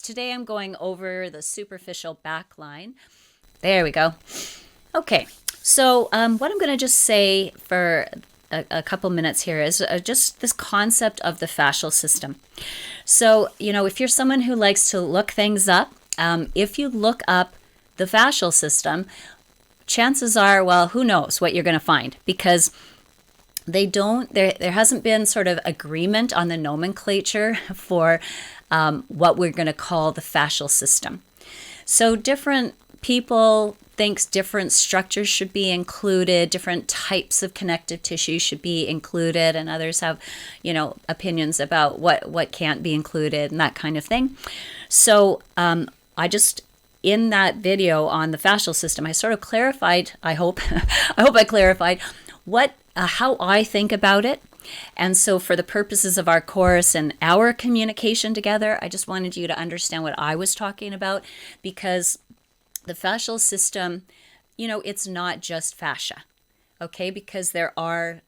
Today I'm going over the superficial backline. There we go. Okay, so what I'm going to just say for a couple minutes here is just this concept of the fascial system. So, if you're someone who likes to look things up, if you look up the fascial system, chances are, well, who knows what you're going to find, because there hasn't been sort of agreement on the nomenclature for what we're going to call the fascial system. So different people thinks different structures should be included, different types of connective tissue should be included, and others have, opinions about what can't be included and that kind of thing. So in that video on the fascial system, I sort of clarified, I hope I clarified how I think about it. And so for the purposes of our course and our communication together, I just wanted you to understand what I was talking about, because the fascial system, it's not just fascia, okay? Because there are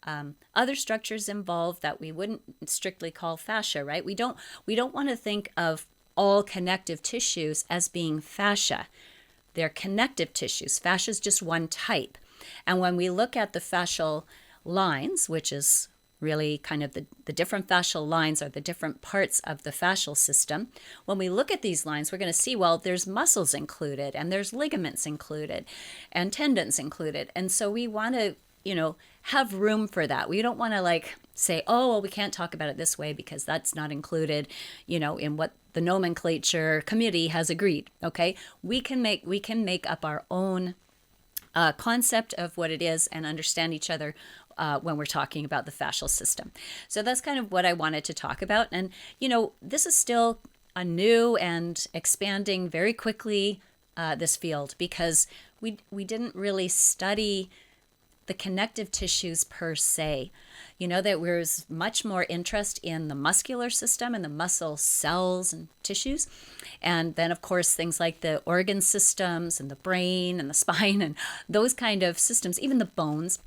other structures involved that we wouldn't strictly call fascia, right? We don't want to think of all connective tissues as being fascia. They're connective tissues. Fascia is just one type. And when we look at the fascial lines, which is really kind of the different fascial lines, are the different parts of the fascial system. When we look at these lines, we're going to see, well, there's muscles included, and there's ligaments included, and tendons included. And so we want to, have room for that. We don't want to say, oh, well, we can't talk about it this way because that's not included, in what the nomenclature committee has agreed. Okay, we can make up our own concept of what it is and understand each other when we're talking about the fascial system. So that's kind of what I wanted to talk about. And, this is still a new and expanding very quickly, this field, because we didn't really study the connective tissues per se. That there was much more interest in the muscular system and the muscle cells and tissues. And then, of course, things like the organ systems and the brain and the spine and those kind of systems, even the bones.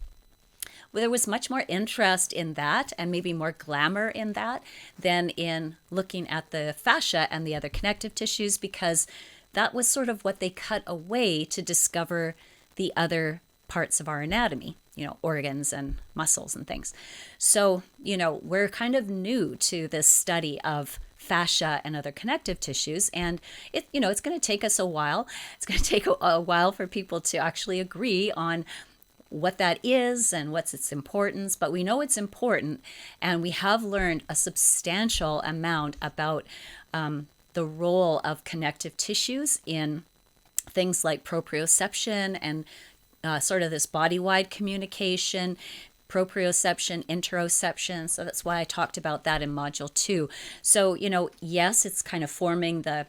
There was much more interest in that and maybe more glamour in that than in looking at the fascia and the other connective tissues, because that was sort of what they cut away to discover the other parts of our anatomy, organs and muscles and things. So, we're kind of new to this study of fascia and other connective tissues, and it's going to take us a while. It's going to take a while for people to actually agree on what that is and what's its importance, but we know it's important, and we have learned a substantial amount about the role of connective tissues in things like proprioception and sort of this body-wide communication, proprioception, interoception. So that's why I talked about that in Module 2. So, yes, it's kind of forming the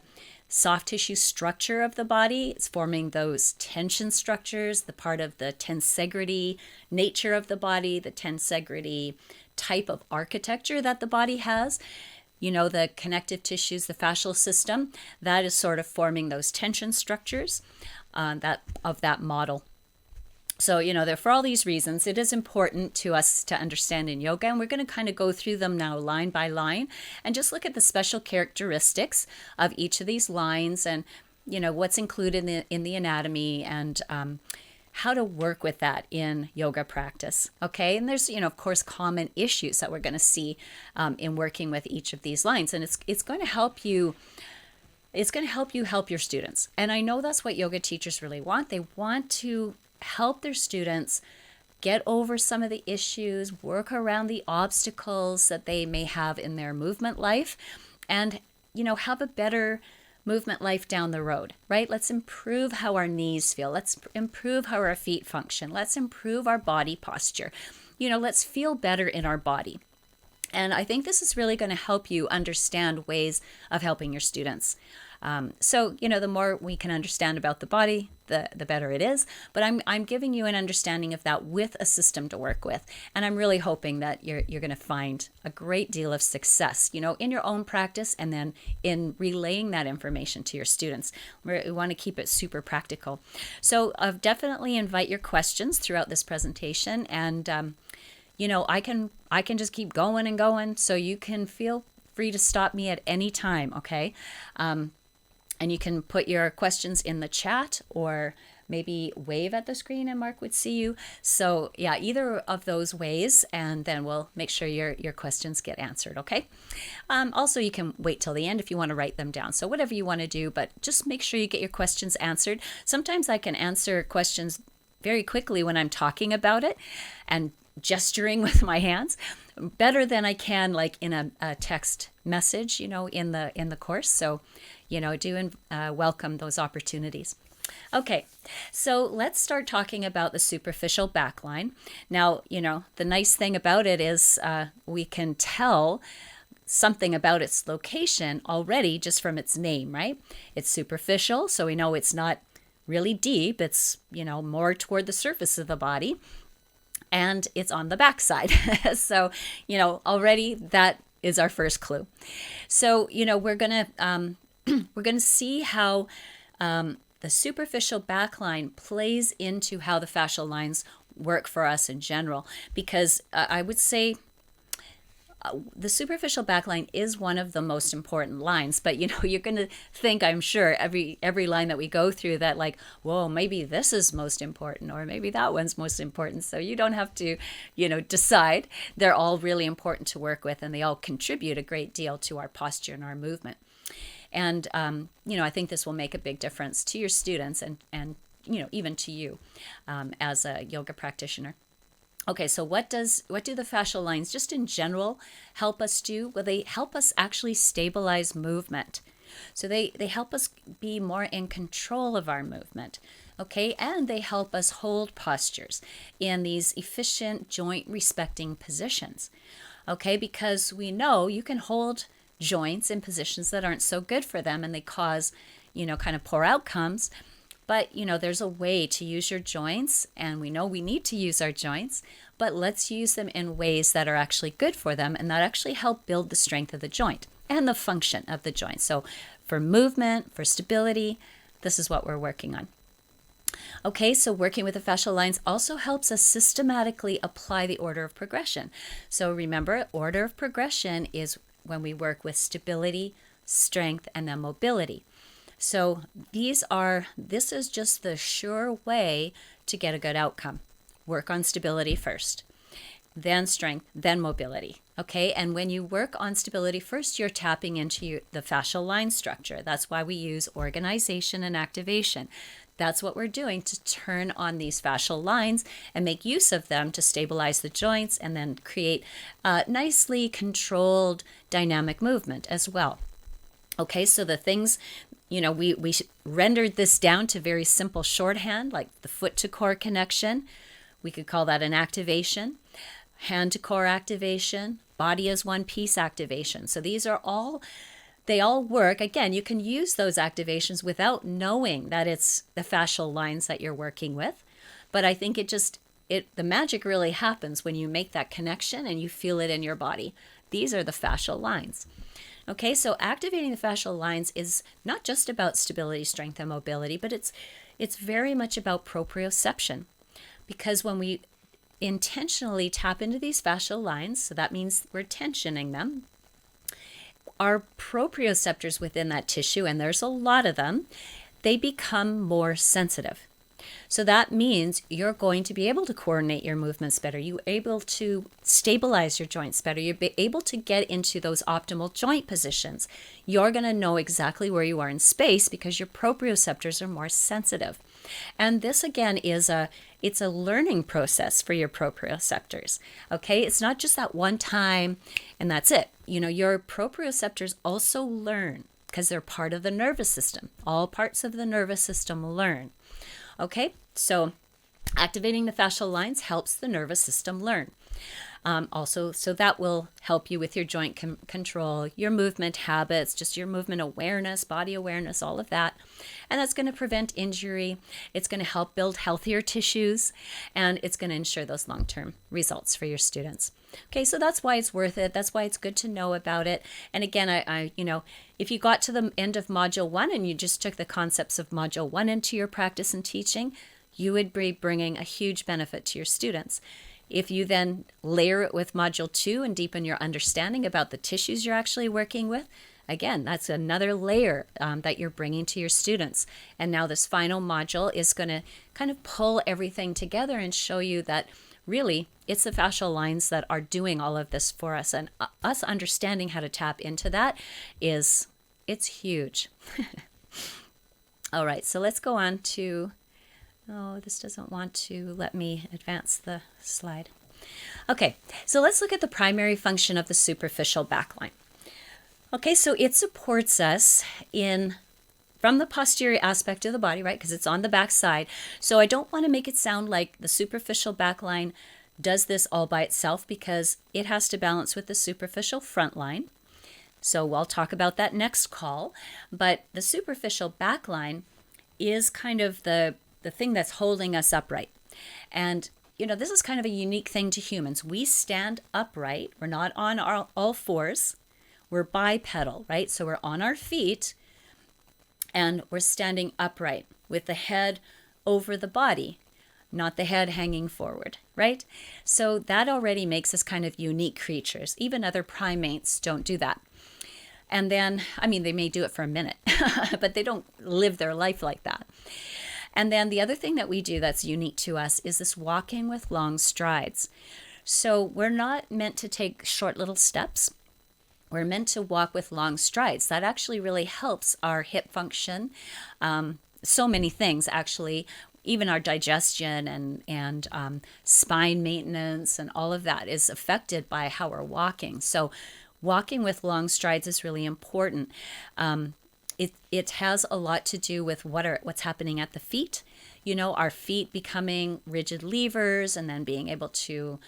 soft tissue structure of the body. It's forming those tension structures, the part of the tensegrity nature of the body, the tensegrity type of architecture that the body has. The connective tissues, the fascial system, that is sort of forming those tension structures that model. So, for all these reasons, it is important to us to understand in yoga, and we're going to kind of go through them now line by line and just look at the special characteristics of each of these lines and, what's included in the anatomy and how to work with that in yoga practice. Okay, and there's, of course, common issues that we're going to see in working with each of these lines, and it's going to help you. It's going to help you help your students. And I know that's what yoga teachers really want. They want to help their students get over some of the issues, work around the obstacles that they may have in their movement life, and, have a better movement life down the road, right? Let's improve how our knees feel. Let's improve how our feet function. Let's improve our body posture. Let's feel better in our body. And I think this is really going to help you understand ways of helping your students. So, the more we can understand about the body, the better it is. But I'm giving you an understanding of that with a system to work with. And I'm really hoping that you're going to find a great deal of success, in your own practice and then in relaying that information to your students. We want to keep it super practical. So definitely invite your questions throughout this presentation. And, I can just keep going and going. So you can feel free to stop me at any time, okay? And you can put your questions in the chat or maybe wave at the screen and Mark would see you. So yeah, either of those ways, and then we'll make sure your questions get answered, okay? Also, you can wait till the end if you want to write them down. So whatever you want to do, but just make sure you get your questions answered. Sometimes I can answer questions very quickly when I'm talking about it and gesturing with my hands better than I can like in a text message, in the course. So, do welcome those opportunities. Okay, so let's start talking about the superficial backline. Now, the nice thing about it is we can tell something about its location already just from its name, right? It's superficial, so we know it's not really deep. It's, more toward the surface of the body, and it's on the backside. So, already that is our first clue. So, we're gonna see how the superficial backline plays into how the fascial lines work for us in general, because I would say the superficial backline is one of the most important lines. But you're going to think, I'm sure, every line that we go through that like, whoa, maybe this is most important or maybe that one's most important. So you don't have to decide. They're all really important to work with, and they all contribute a great deal to our posture and our movement. And I think this will make a big difference to your students and even to you as a yoga practitioner. Okay, so what do the fascial lines just in general help us do? Well, they help us actually stabilize movement. So they help us be more in control of our movement, okay? And they help us hold postures in these efficient joint respecting positions, okay? Because we know you can hold joints in positions that aren't so good for them and they cause, kind of poor outcomes. But, there's a way to use your joints, and we know we need to use our joints, but let's use them in ways that are actually good for them and that actually help build the strength of the joint and the function of the joint. So for movement, for stability, this is what we're working on. Okay, so working with the fascial lines also helps us systematically apply the order of progression. So remember, order of progression is when we work with stability, strength, and then mobility. So this is just the sure way to get a good outcome. Work on stability first, then strength, then mobility. Okay, and when you work on stability first, you're tapping into the fascial line structure. That's why we use organization and activation. That's what we're doing to turn on these fascial lines and make use of them to stabilize the joints and then create nicely controlled dynamic movement as well. Okay, so the things, we rendered this down to very simple shorthand, like the foot to core connection. We could call that an activation, hand to core activation, body as one piece activation. So these are they all work. Again, you can use those activations without knowing that it's the fascial lines that you're working with. But I think the magic really happens when you make that connection and you feel it in your body. These are the fascial lines. Okay, so activating the fascial lines is not just about stability, strength, and mobility, but it's very much about proprioception. Because when we intentionally tap into these fascial lines, so that means we're tensioning them, our proprioceptors within that tissue, and there's a lot of them, they become more sensitive. So that means you're going to be able to coordinate your movements better. You're able to stabilize your joints better. You're able to get into those optimal joint positions. You're going to know exactly where you are in space because your proprioceptors are more sensitive. And this again it's a learning process for your proprioceptors. Okay, it's not just that one time and that's it. Your proprioceptors also learn because they're part of the nervous system. All parts of the nervous system learn. Okay, so activating the fascial lines helps the nervous system learn. Also, so that will help you with your joint control, your movement habits, just your movement awareness, body awareness, all of that. And that's going to prevent injury. It's going to help build healthier tissues, and it's going to ensure those long-term results for your students. Okay, so that's why it's worth it. That's why it's good to know about it. And again, I if you got to the end of Module 1 and you just took the concepts of Module 1 into your practice and teaching, you would be bringing a huge benefit to your students. If you then layer it with Module 2 and deepen your understanding about the tissues you're actually working with, again, that's another layer that you're bringing to your students. And now this final module is going to kind of pull everything together and show you that really it's the fascial lines that are doing all of this for us. And us understanding how to tap into that it's huge. All right, so let's go on to, oh, this doesn't want to let me advance the slide. Okay, so let's look at the primary function of the superficial backline. Okay, so it supports us from the posterior aspect of the body, right? Because it's on the back side. So I don't want to make it sound like the superficial backline does this all by itself, because it has to balance with the superficial front line. So we'll talk about that next call. But the superficial backline is kind of the thing that's holding us upright. And this is kind of a unique thing to humans. We stand upright. We're not on all fours. We're bipedal, right? So we're on our feet and we're standing upright with the head over the body, not the head hanging forward, right? So that already makes us kind of unique creatures. Even other primates don't do that. And then, they may do it for a minute, but they don't live their life like that. And then the other thing that we do that's unique to us is this walking with long strides. So we're not meant to take short little steps. We're meant to walk with long strides. That actually really helps our hip function. So many things, actually, even our digestion and spine maintenance and all of that is affected by how we're walking. So walking with long strides is really important. It has a lot to do with what's happening at the feet. Our feet becoming rigid levers and then being able to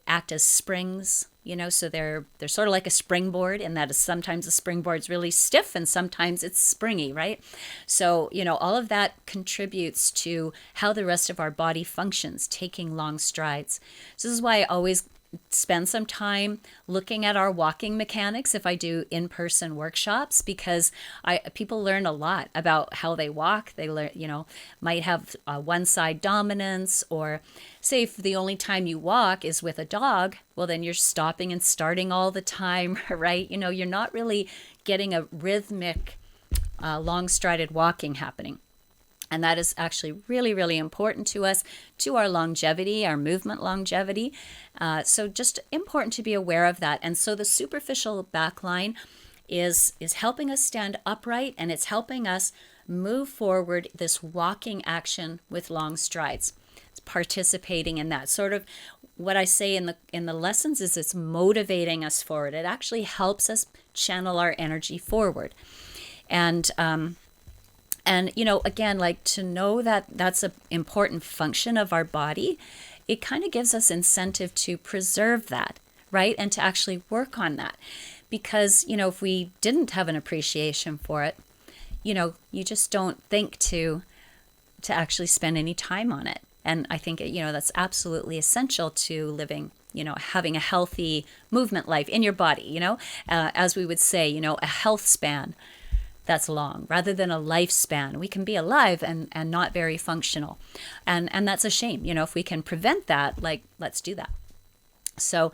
act as springs. So they're sort of like a springboard, in that sometimes the springboard's really stiff and sometimes it's springy, right? So, all of that contributes to how the rest of our body functions, taking long strides. So this is why I always spend some time looking at our walking mechanics if I do in-person workshops, because people learn a lot about how they walk. They learn, might have one side dominance, or say if the only time you walk is with a dog, well, then you're stopping and starting all the time, right? You're not really getting a rhythmic, long-strided walking happening. And that is actually really, really important to us, to our longevity, our movement longevity. So just important to be aware of that. And so the superficial backline is helping us stand upright, and it's helping us move forward this walking action with long strides. It's participating in that. Sort of what I say in the lessons is it's motivating us forward. It actually helps us channel our energy forward. And again, like, to know that that's an important function of our body, it kind of gives us incentive to preserve that, right? And to actually work on that. Because, if we didn't have an appreciation for it, you just don't think to actually spend any time on it. And I think, that's absolutely essential to living, having a healthy movement life in your body, as we would say, a health span that's long, rather than a lifespan. We can be alive and not very functional. And that's a shame. If we can prevent that, let's do that. So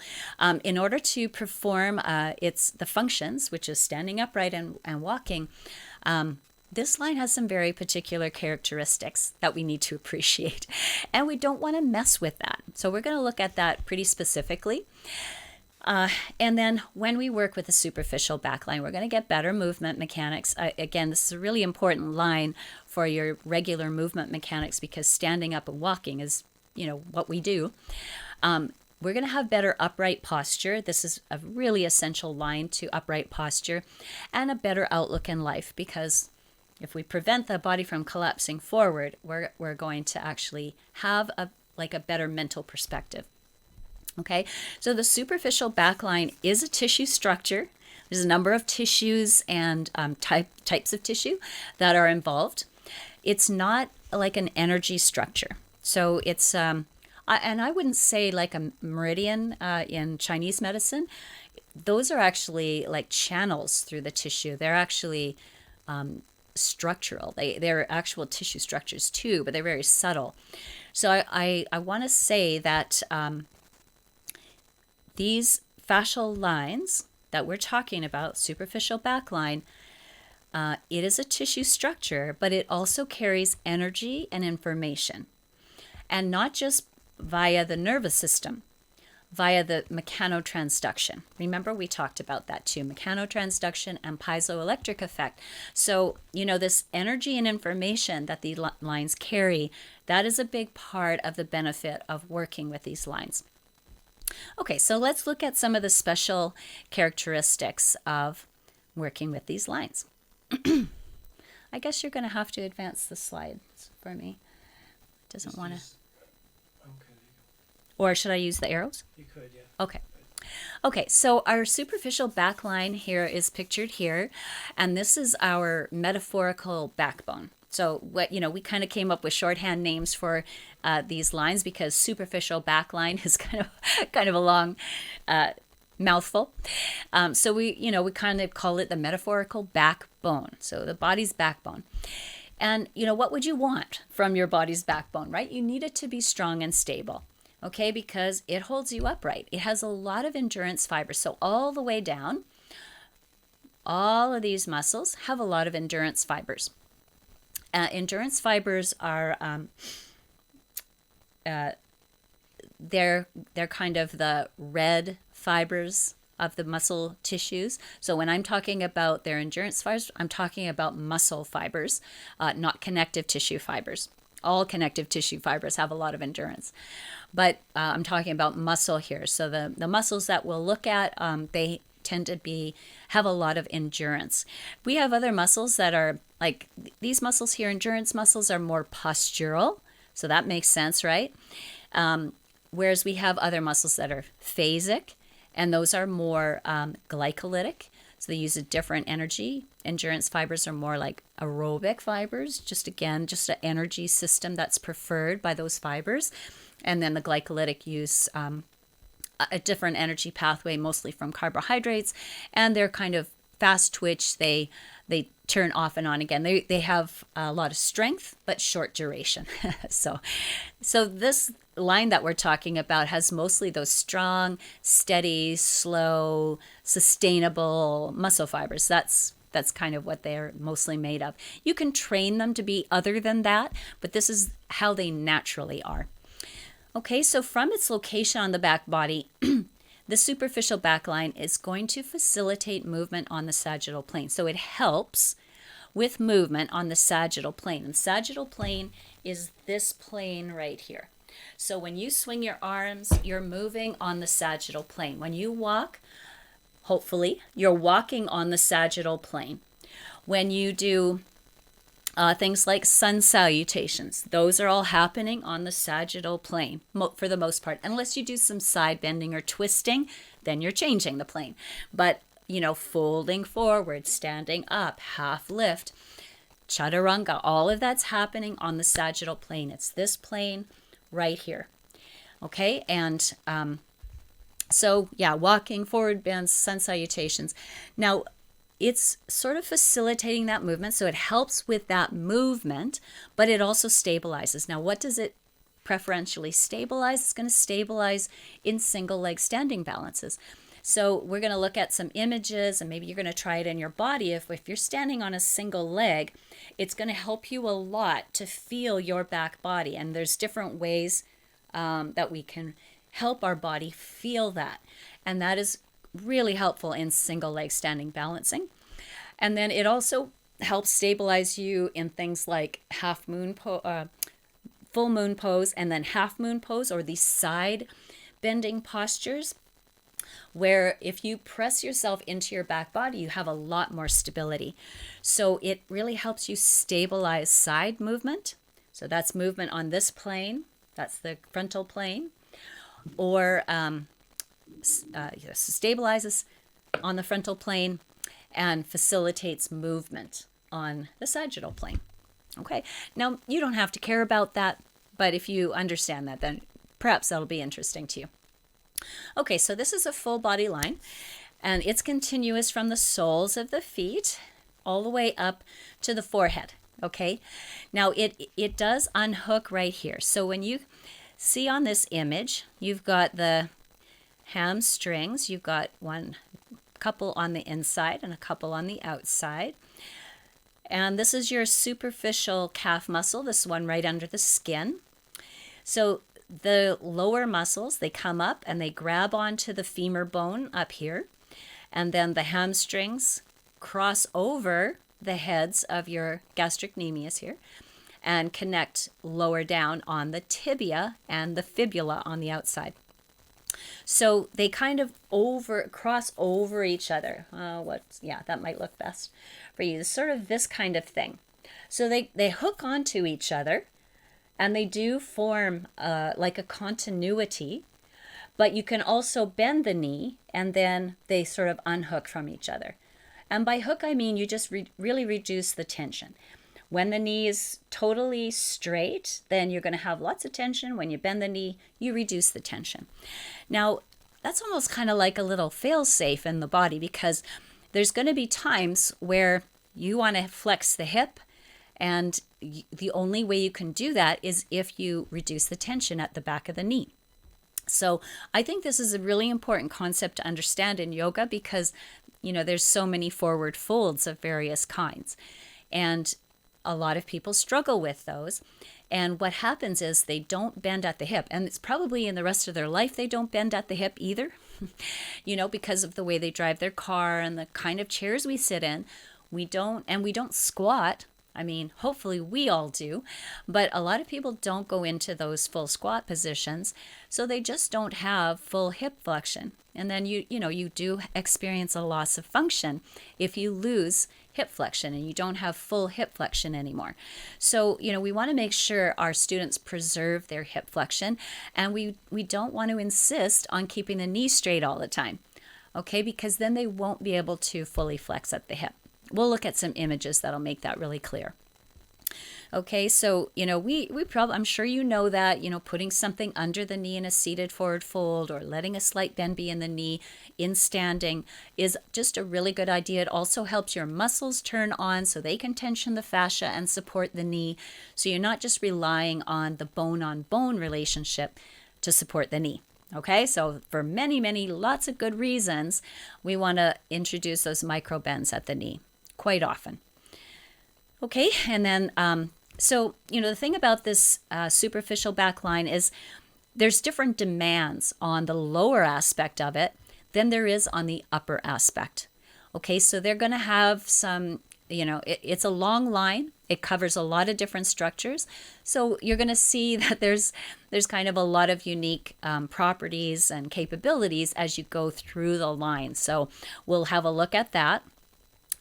in order to perform the functions, which is standing upright and walking, this line has some very particular characteristics that we need to appreciate. And we don't want to mess with that. So we're going to look at that pretty specifically. And then when we work with the superficial backline, we're going to get better movement mechanics. Again, this is a really important line for your regular movement mechanics, because standing up and walking is, what we do. We're going to have better upright posture. This is a really essential line to upright posture, and a better outlook in life, because if we prevent the body from collapsing forward, we're going to actually have a better mental perspective. Okay, so the superficial backline is a tissue structure. There's a number of tissues and types of tissue that are involved. It's not like an energy structure. So it's, and I wouldn't say like a meridian in Chinese medicine. Those are actually like channels through the tissue. They're actually structural. They're actual tissue structures too, but they're very subtle. So I want to say that these fascial lines that we're talking about, superficial backline, it is a tissue structure, but it also carries energy and information. And not just via the nervous system, via the mechanotransduction. Remember, we talked about that too, mechanotransduction and piezoelectric effect. So, this energy and information that the lines carry, that is a big part of the benefit of working with these lines. Okay, so let's look at some of the special characteristics of working with these lines. I guess you're going to have to advance the slides for me. It doesn't want to. Okay. Or should I use the arrows? You could, yeah. Okay. Okay, so our superficial backline here is pictured here, and this is our metaphorical backbone. So we kind of came up with shorthand names for these lines because superficial backline is kind of a long mouthful. So we kind of call it the metaphorical backbone. So the body's backbone. And what would you want from your body's backbone, right? You need it to be strong and stable. Okay, because it holds you upright. It has a lot of endurance fibers. So all the way down, all of these muscles have a lot of endurance fibers. Endurance fibers are they're kind of the red fibers of the muscle tissues. So when I'm talking about their endurance fibers, I'm talking about muscle fibers, not connective tissue fibers. All connective tissue fibers have a lot of endurance, but I'm talking about muscle here. So the muscles that we'll look at, they tend to have a lot of endurance. We have other muscles that are like these muscles here. Endurance muscles are more postural, so that makes sense, right? Whereas we have other muscles that are phasic, and those are more glycolytic. So they use a different energy. Endurance fibers are more like aerobic fibers, just an energy system that's preferred by those fibers. And then the glycolytic use a different energy pathway, mostly from carbohydrates, and they're kind of fast twitch. They turn off and on again. They have a lot of strength, but short duration. So this line that we're talking about has mostly those strong, steady, slow, sustainable muscle fibers. That's kind of what they're mostly made of. You can train them to be other than that, but this is how they naturally are. Okay, so from its location on the back body, the superficial backline is going to facilitate movement on the sagittal plane. So it helps with movement on the sagittal plane. And the sagittal plane is this plane right here. So when you swing your arms, you're moving on the sagittal plane. When you walk, hopefully, you're walking on the sagittal plane. When you do things like sun salutations, those are all happening on the sagittal plane for the most part. Unless you do some side bending or twisting, then you're changing the plane. But, folding forward, standing up, half lift, chaturanga, all of that's happening on the sagittal plane. It's this plane right here. Okay, and walking, forward bends, sun salutations. Now, it's sort of facilitating that movement, so it helps with that movement, but it also stabilizes. Now, what does it preferentially stabilize? It's going to stabilize in single leg standing balances. So we're going to look at some images, and maybe you're going to try it in your body. If you're standing on a single leg, it's going to help you a lot to feel your back body, and there's different ways that we can help our body feel that, and that is really helpful in single leg standing balancing. And then it also helps stabilize you in things like half moon full moon pose, and then half moon pose, or these side bending postures, where if you press yourself into your back body, you have a lot more stability. So it really helps you stabilize side movement. So that's movement on this plane, that's the frontal plane, or stabilizes on the frontal plane and facilitates movement on the sagittal plane. Okay, now you don't have to care about that, but if you understand that, then perhaps that'll be interesting to you. Okay, so this is a full body line, and it's continuous from the soles of the feet all the way up to the forehead. Okay, now it does unhook right here. So when you see on this image, you've got the hamstrings, you've got one couple on the inside and a couple on the outside. And this is your superficial calf muscle, this one right under the skin. So the lower muscles, they come up and they grab onto the femur bone up here. And then the hamstrings cross over the heads of your gastrocnemius here and connect lower down on the tibia and the fibula on the outside. So they kind of cross over each other. That might look best for you. It's sort of this kind of thing. So they hook onto each other, and they do form like a continuity, but you can also bend the knee, and then they sort of unhook from each other. And by hook, I mean you just really reduce the tension. When the knee is totally straight, then you're going to have lots of tension. When you bend the knee, you reduce the tension. Now, that's almost kind of like a little fail-safe in the body, because there's going to be times where you want to flex the hip, and the only way you can do that is if you reduce the tension at the back of the knee. So I think this is a really important concept to understand in yoga, because there's so many forward folds of various kinds, and a lot of people struggle with those. And what happens is they don't bend at the hip, and it's probably in the rest of their life they don't bend at the hip either, because of the way they drive their car and the kind of chairs we sit in. We don't squat. I mean, hopefully we all do, but a lot of people don't go into those full squat positions, so they just don't have full hip flexion. And then you do experience a loss of function if you lose hip flexion and you don't have full hip flexion anymore. So, we want to make sure our students preserve their hip flexion, and we don't want to insist on keeping the knee straight all the time, okay? Because then they won't be able to fully flex at the hip. We'll look at some images that'll make that really clear. Okay, so, I'm sure you know that, putting something under the knee in a seated forward fold, or letting a slight bend be in the knee in standing, is just a really good idea. It also helps your muscles turn on so they can tension the fascia and support the knee. So you're not just relying on the bone-on-bone relationship to support the knee. Okay, so for many, lots of good reasons, we want to introduce those micro bends at the knee quite often. Okay, and then, the thing about this superficial backline is there's different demands on the lower aspect of it than there is on the upper aspect. Okay, so they're going to have some, it's a long line. It covers a lot of different structures. So you're going to see that there's kind of a lot of unique properties and capabilities as you go through the line. So we'll have a look at that.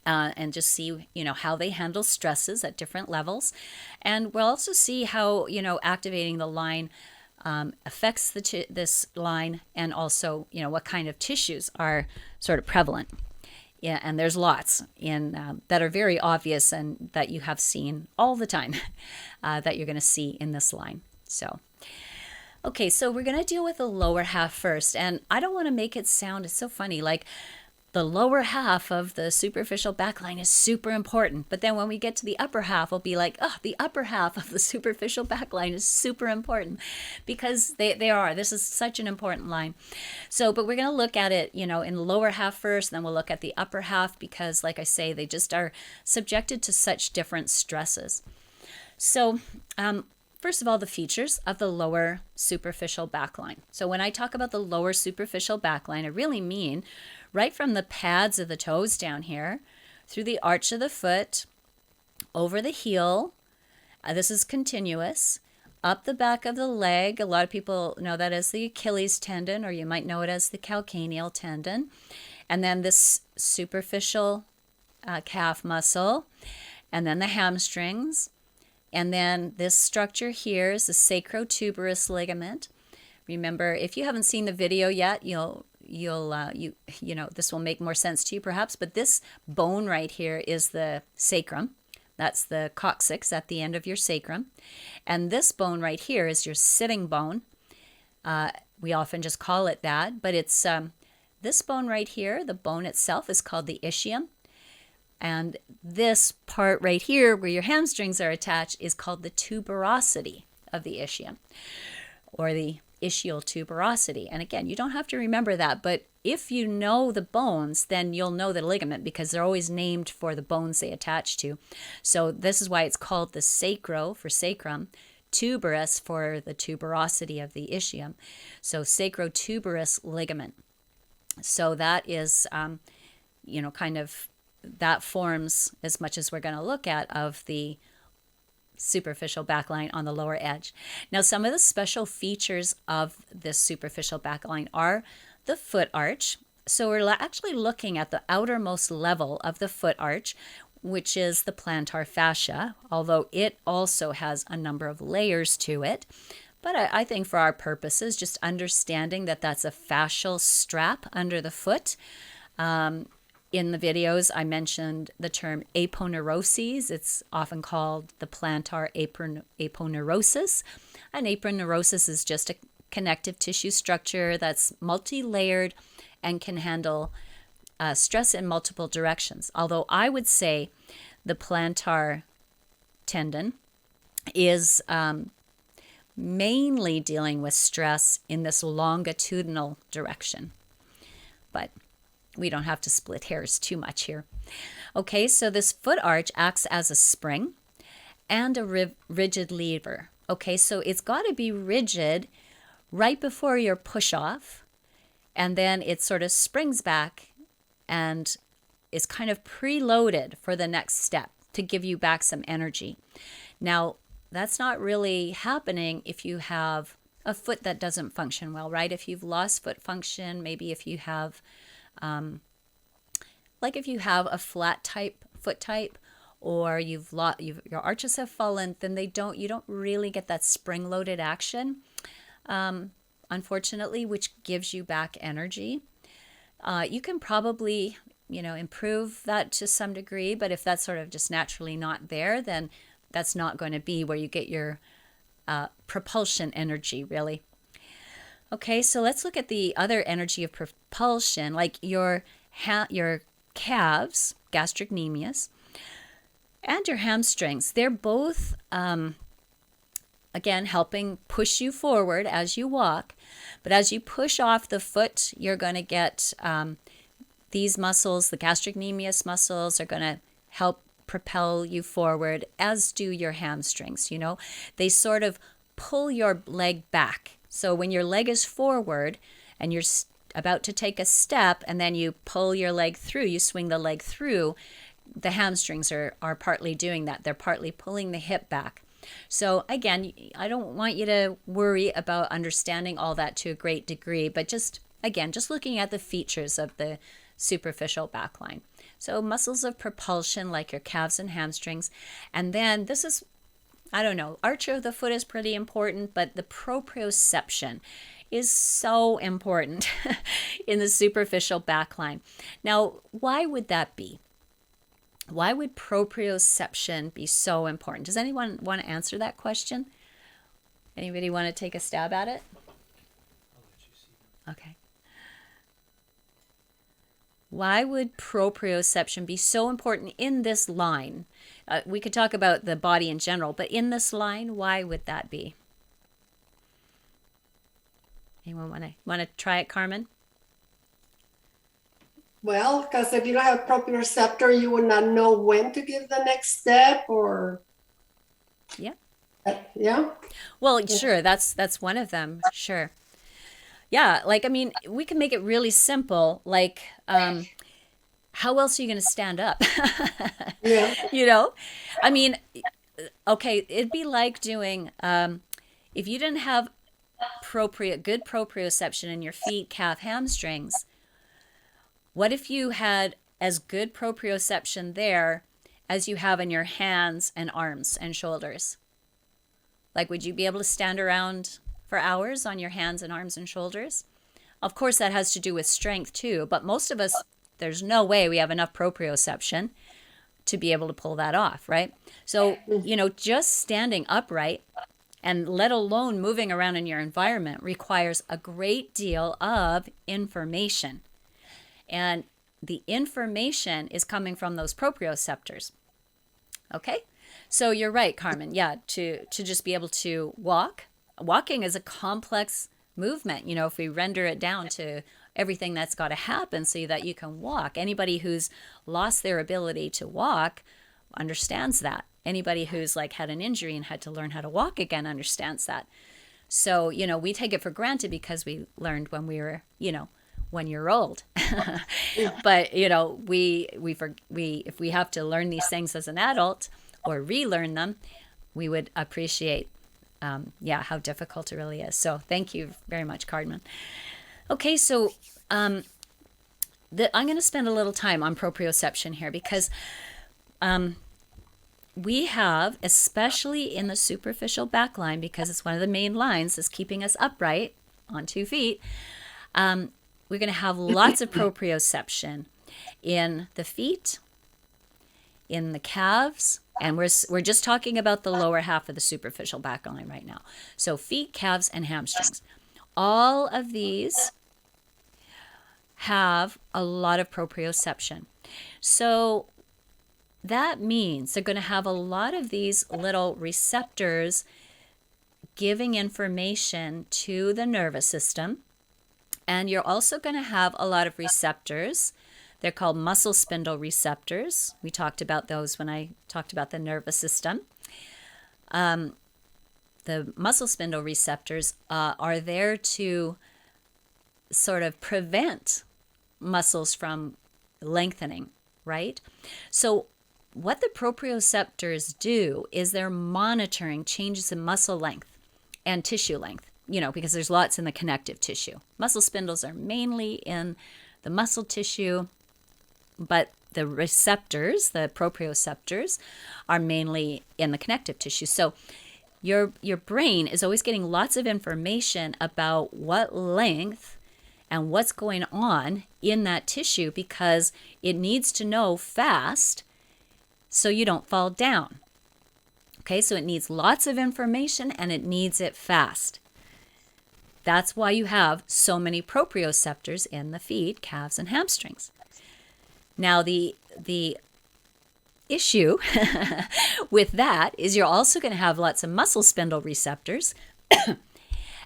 And just see, how they handle stresses at different levels. And we'll also see how, activating the line affects this line, and also, what kind of tissues are sort of prevalent. Yeah, and there's lots that are very obvious and that you have seen all the time that you're going to see in this line. So, okay, so we're going to deal with the lower half first. And I don't want to make it sound, it's so funny, like, the lower half of the superficial backline is super important. But then when we get to the upper half, we'll be like, the upper half of the superficial backline is super important, because they are. This is such an important line. So, but we're going to look at it, in the lower half first, then we'll look at the upper half, because like I say, they just are subjected to such different stresses. So, first of all, the features of the lower superficial backline. So when I talk about the lower superficial backline, I really mean right from the pads of the toes down here, through the arch of the foot, over the heel. This is continuous. Up the back of the leg. A lot of people know that as the Achilles tendon, or you might know it as the calcaneal tendon. And then this superficial calf muscle. And then the hamstrings. And then this structure here is the sacrotuberous ligament. Remember, if you haven't seen the video yet, this will make more sense to you perhaps, but this bone right here is the sacrum. That's the coccyx at the end of your sacrum. And this bone right here is your sitting bone. We often just call it that, but it's this bone right here, the bone itself, is called the ischium. And this part right here where your hamstrings are attached is called the tuberosity of the ischium, or the ischial tuberosity. And again, you don't have to remember that, but if you know the bones, then you'll know the ligament because they're always named for the bones they attach to. So this is why it's called the sacro for sacrum, tuberous for the tuberosity of the ischium. So sacrotuberous ligament. So that is, kind of, that forms, as much as we're going to look at, of the superficial backline on the lower edge. Now, some of the special features of this superficial backline are the foot arch. So we're actually looking at the outermost level of the foot arch, which is the plantar fascia, although it also has a number of layers to it. But I think for our purposes, just understanding that that's a fascial strap under the foot. In the videos, I mentioned the term aponeuroses. It's often called the plantar aponeurosis. And aponeurosis is just a connective tissue structure that's multi-layered and can handle stress in multiple directions. Although I would say the plantar tendon is mainly dealing with stress in this longitudinal direction. But we don't have to split hairs too much here. Okay, so this foot arch acts as a spring and a rigid lever. Okay, so it's got to be rigid right before your push off, and then it sort of springs back and is kind of preloaded for the next step to give you back some energy. Now, that's not really happening if you have a foot that doesn't function well, right? If you've lost foot function, maybe if you have, if you have a flat type foot type, or your arches have fallen, then you don't really get that spring-loaded action, unfortunately, which gives you back energy. You can probably, improve that to some degree, but if that's sort of just naturally not there, then that's not going to be where you get your propulsion energy, really. Okay, so let's look at the other energy of propulsion, like your calves, gastrocnemius, and your hamstrings. They're both, again, helping push you forward as you walk. But as you push off the foot, you're going to get these muscles, the gastrocnemius muscles, are going to help propel you forward, as do your hamstrings. They sort of pull your leg back. So when your leg is forward and you're about to take a step and then you pull your leg through, you swing the leg through, the hamstrings are partly doing that. They're partly pulling the hip back. So again, I don't want you to worry about understanding all that to a great degree, but just looking at the features of the superficial backline. So muscles of propulsion like your calves and hamstrings. And then this is, arch of the foot is pretty important, but the proprioception is so important in the superficial backline. Now, why would that be? Why would proprioception be so important? Does anyone want to answer that question? Anybody want to take a stab at it? Okay. Why would proprioception be so important in this line? We could talk about the body in general, but in this line, why would that be? Anyone want to try it, Carmen? Well, because if you don't have proprioceptor, you would not know when to give the next step, or yeah. Yeah. Well, sure, that's one of them. Sure. Yeah, we can make it really simple. How else are you going to stand up? Yeah. Okay, it'd be like doing, if you didn't have good proprioception in your feet, calf, hamstrings, what if you had as good proprioception there as you have in your hands and arms and shoulders? Would you be able to stand around for hours on your hands and arms and shoulders? Of course, that has to do with strength too, but most of us, there's no way we have enough proprioception to be able to pull that off, right? So, just standing upright and let alone moving around in your environment requires a great deal of information. And the information is coming from those proprioceptors. Okay? So you're right, Carmen. Yeah, to just be able to walk. Walking is a complex movement. If we render it down to everything that's got to happen so that you can walk. Anybody who's lost their ability to walk understands that. Anybody who's like had an injury and had to learn how to walk again understands that. So, we take it for granted because we learned when we were, 1 year old. But, if we have to learn these things as an adult or relearn them, we would appreciate, how difficult it really is. So thank you very much, Cardman. Okay, so I'm going to spend a little time on proprioception here because we have, especially in the superficial backline, because it's one of the main lines that's keeping us upright on 2 feet, we're going to have lots of proprioception in the feet, in the calves, and we're just talking about the lower half of the superficial backline right now. So feet, calves, and hamstrings. All of these have a lot of proprioception. So that means they're going to have a lot of these little receptors giving information to the nervous system. And you're also going to have a lot of receptors. They're called muscle spindle receptors. We talked about those when I talked about the nervous system. The muscle spindle receptors are there to sort of prevent muscles from lengthening, right? So what the proprioceptors do is they're monitoring changes in muscle length and tissue length, because there's lots in the connective tissue. Muscle spindles are mainly in the muscle tissue, but the receptors, the proprioceptors, are mainly in the connective tissue. So your brain is always getting lots of information about what length and what's going on in that tissue because it needs to know fast so you don't fall down. Okay, so it needs lots of information and it needs it fast. That's why you have so many proprioceptors in the feet, calves, and hamstrings. Now, the issue with that is you're also going to have lots of muscle spindle receptors,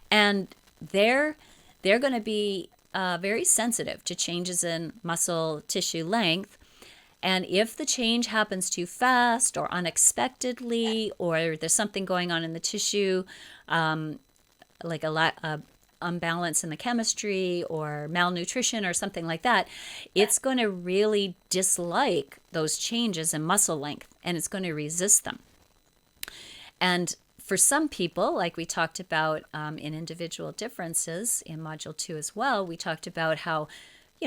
and they're going to be very sensitive to changes in muscle tissue length. And if the change happens too fast or unexpectedly, or there's something going on in the tissue, like a imbalance in the chemistry or malnutrition or something like that, it's going to really dislike those changes in muscle length and it's going to resist them. And for some people, like we talked about in individual differences in Module 2 as well, we talked about how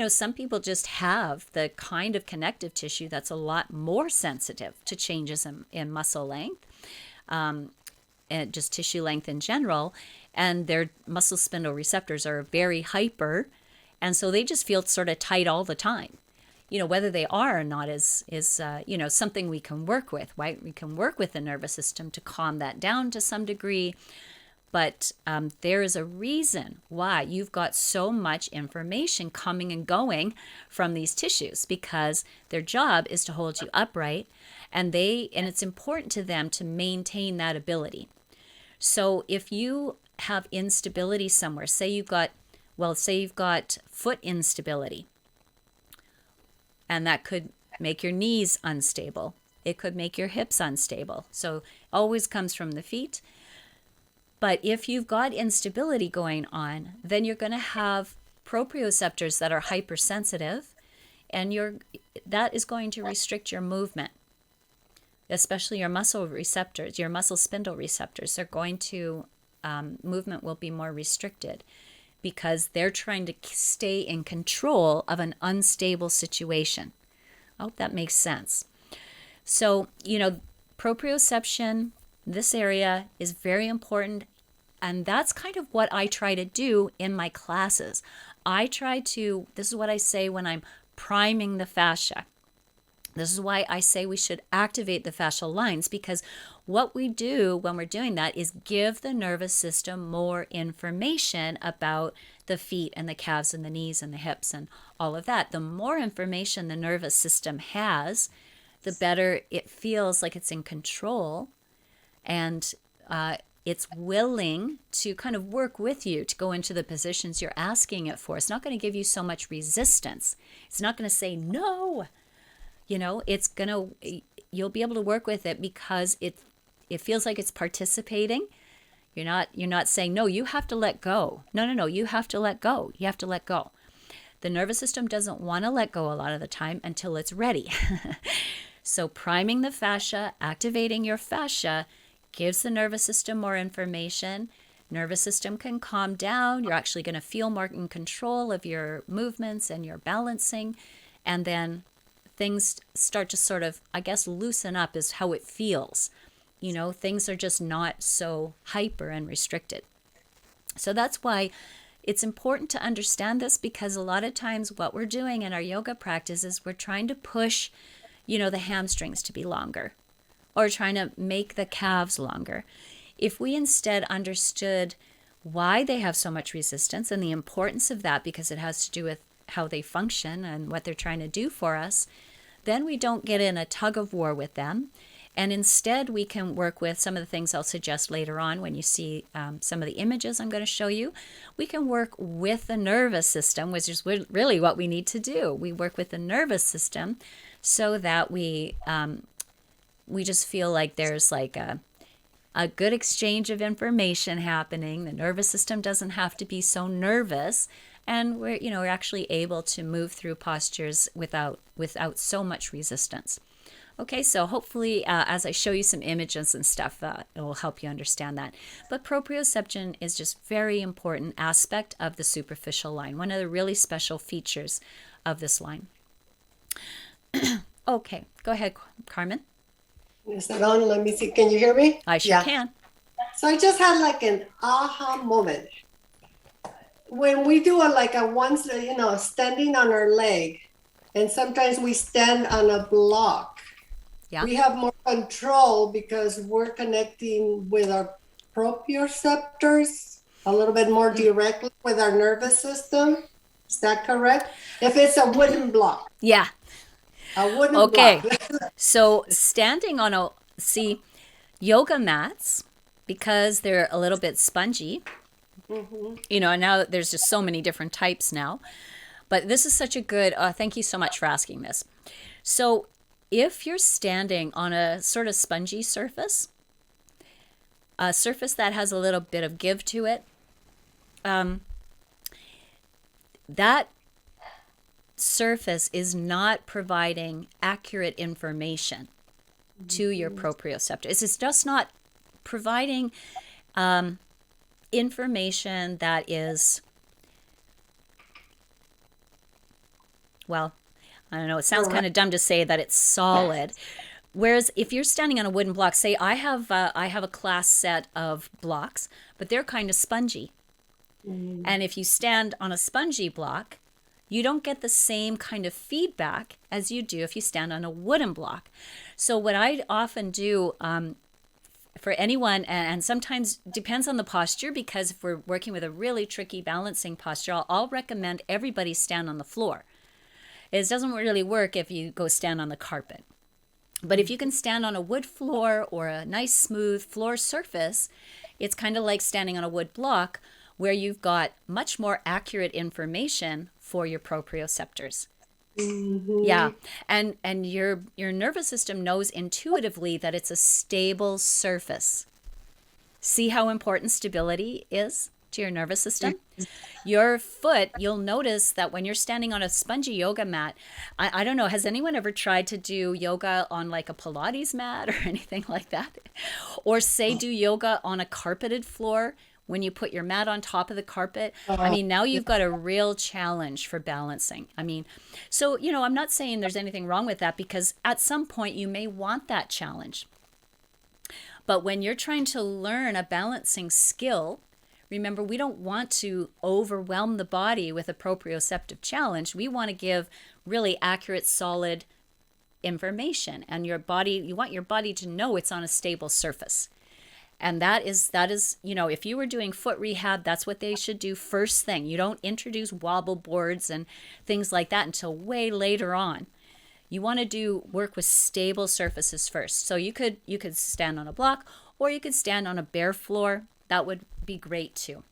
some people just have the kind of connective tissue that's a lot more sensitive to changes in muscle length, and just tissue length in general, and their muscle spindle receptors are very hyper, and so they just feel sort of tight all the time. Whether they are or not is something we can work with, right? We can work with the nervous system to calm that down to some degree. But there is a reason why you've got so much information coming and going from these tissues, because their job is to hold you upright, and it's important to them to maintain that ability. So if you have instability somewhere, say you've got foot instability, and that could make your knees unstable. It could make your hips unstable. So it always comes from the feet. But if you've got instability going on, then you're going to have proprioceptors that are hypersensitive, and that is going to restrict your movement, especially your muscle receptors, your muscle spindle receptors. They're going to, movement will be more restricted because they're trying to stay in control of an unstable situation. I hope that makes sense. So, proprioception, this area is very important. And that's kind of what I try to do in my classes. This is what I say when I'm priming the fascia. This is why I say we should activate the fascial lines, because what we do when we're doing that is give the nervous system more information about the feet and the calves and the knees and the hips and all of that. The more information the nervous system has, the better it feels like it's in control, and it's willing to kind of work with you to go into the positions you're asking it for. It's not going to give you so much resistance. It's not going to say no. You'll be able to work with it because it feels like it's participating. You're not saying, no, you have to let go. No, you have to let go. You have to let go. The nervous system doesn't want to let go a lot of the time until it's ready. So priming the fascia, activating your fascia, gives the nervous system more information. Nervous system can calm down. You're actually going to feel more in control of your movements and your balancing. And then things start to sort of, I guess, loosen up is how it feels. Things are just not so hyper and restricted. So that's why it's important to understand this, because a lot of times what we're doing in our yoga practice is we're trying to push, the hamstrings to be longer, or trying to make the calves longer. If we instead understood why they have so much resistance and the importance of that, because it has to do with how they function and what they're trying to do for us, then we don't get in a tug of war with them. And instead, we can work with some of the things I'll suggest later on when you see some of the images I'm going to show you. We can work with the nervous system, which is really what we need to do. We work with the nervous system so that we just feel like there's like a good exchange of information happening. The nervous system doesn't have to be so nervous, and we're actually able to move through postures without so much resistance. Okay, so hopefully as I show you some images and stuff, it will help you understand that. But proprioception is just very important aspect of the superficial line, one of the really special features of this line. Okay, go ahead, Carmen. Is that on? Let me see. Can you hear me? I sure can. So I just had like an aha moment. When we do once, standing on our leg, and sometimes we stand on a block. Yeah. We have more control because we're connecting with our proprioceptors a little bit more directly with our nervous system. Is that correct? If it's a wooden block. Yeah. A wooden block. Okay. So standing on yoga mats, because they're a little bit spongy, now there's just so many different types now. But this is such a good, thank you so much for asking this. So if you're standing on a sort of spongy surface, a surface that has a little bit of give to it, that surface is not providing accurate information to your proprioceptor. It's just not providing information that is, well, I don't know, it sounds kind of dumb to say that it's solid. Whereas if you're standing on a wooden block, say I have a class set of blocks, but they're kind of spongy. And if you stand on a spongy block, you don't get the same kind of feedback as you do if you stand on a wooden block. So what I often do for anyone, and sometimes depends on the posture, because if we're working with a really tricky balancing posture, I'll recommend everybody stand on the floor. It doesn't really work if you go stand on the carpet. But if you can stand on a wood floor or a nice smooth floor surface, it's kind of like standing on a wood block where you've got much more accurate information for your proprioceptors. Yeah, and your nervous system knows intuitively that it's a stable surface. See how important stability is to your nervous system? Your foot, you'll notice that when you're standing on a spongy yoga mat, I don't know, has anyone ever tried to do yoga on like a Pilates mat or anything like that? Or say do yoga on a carpeted floor when you put your mat on top of the carpet? I mean, now you've got a real challenge for balancing. I mean, so, I'm not saying there's anything wrong with that, because at some point you may want that challenge. But when you're trying to learn a balancing skill, remember, we don't want to overwhelm the body with a proprioceptive challenge. We want to give really accurate, solid information. And you want your body to know it's on a stable surface. And that is, if you were doing foot rehab, that's what they should do first thing. You don't introduce wobble boards and things like that until way later on. You want to work with stable surfaces first. So you could stand on a block, or you could stand on a bare floor. That would be great too.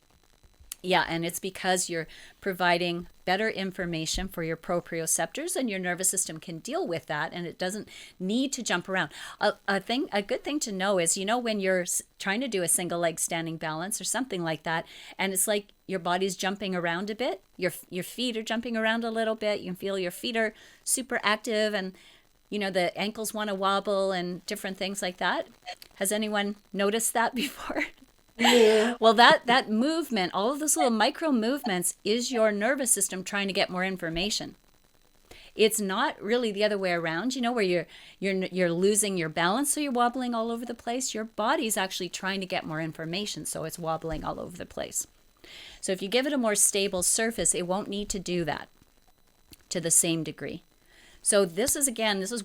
Yeah, and it's because you're providing better information for your proprioceptors, and your nervous system can deal with that, and it doesn't need to jump around. A good thing to know is, when you're trying to do a single leg standing balance or something like that, and it's like your body's jumping around a bit, your feet are jumping around a little bit, you can feel your feet are super active, and the ankles want to wobble and different things like that. Has anyone noticed that before? Yeah. Well, that movement, all of those little micro movements, is your nervous system trying to get more information. It's not really the other way around, where you're losing your balance, so you're wobbling all over the place. Your body's actually trying to get more information, so it's wobbling all over the place. So if you give it a more stable surface, it won't need to do that to the same degree. So this is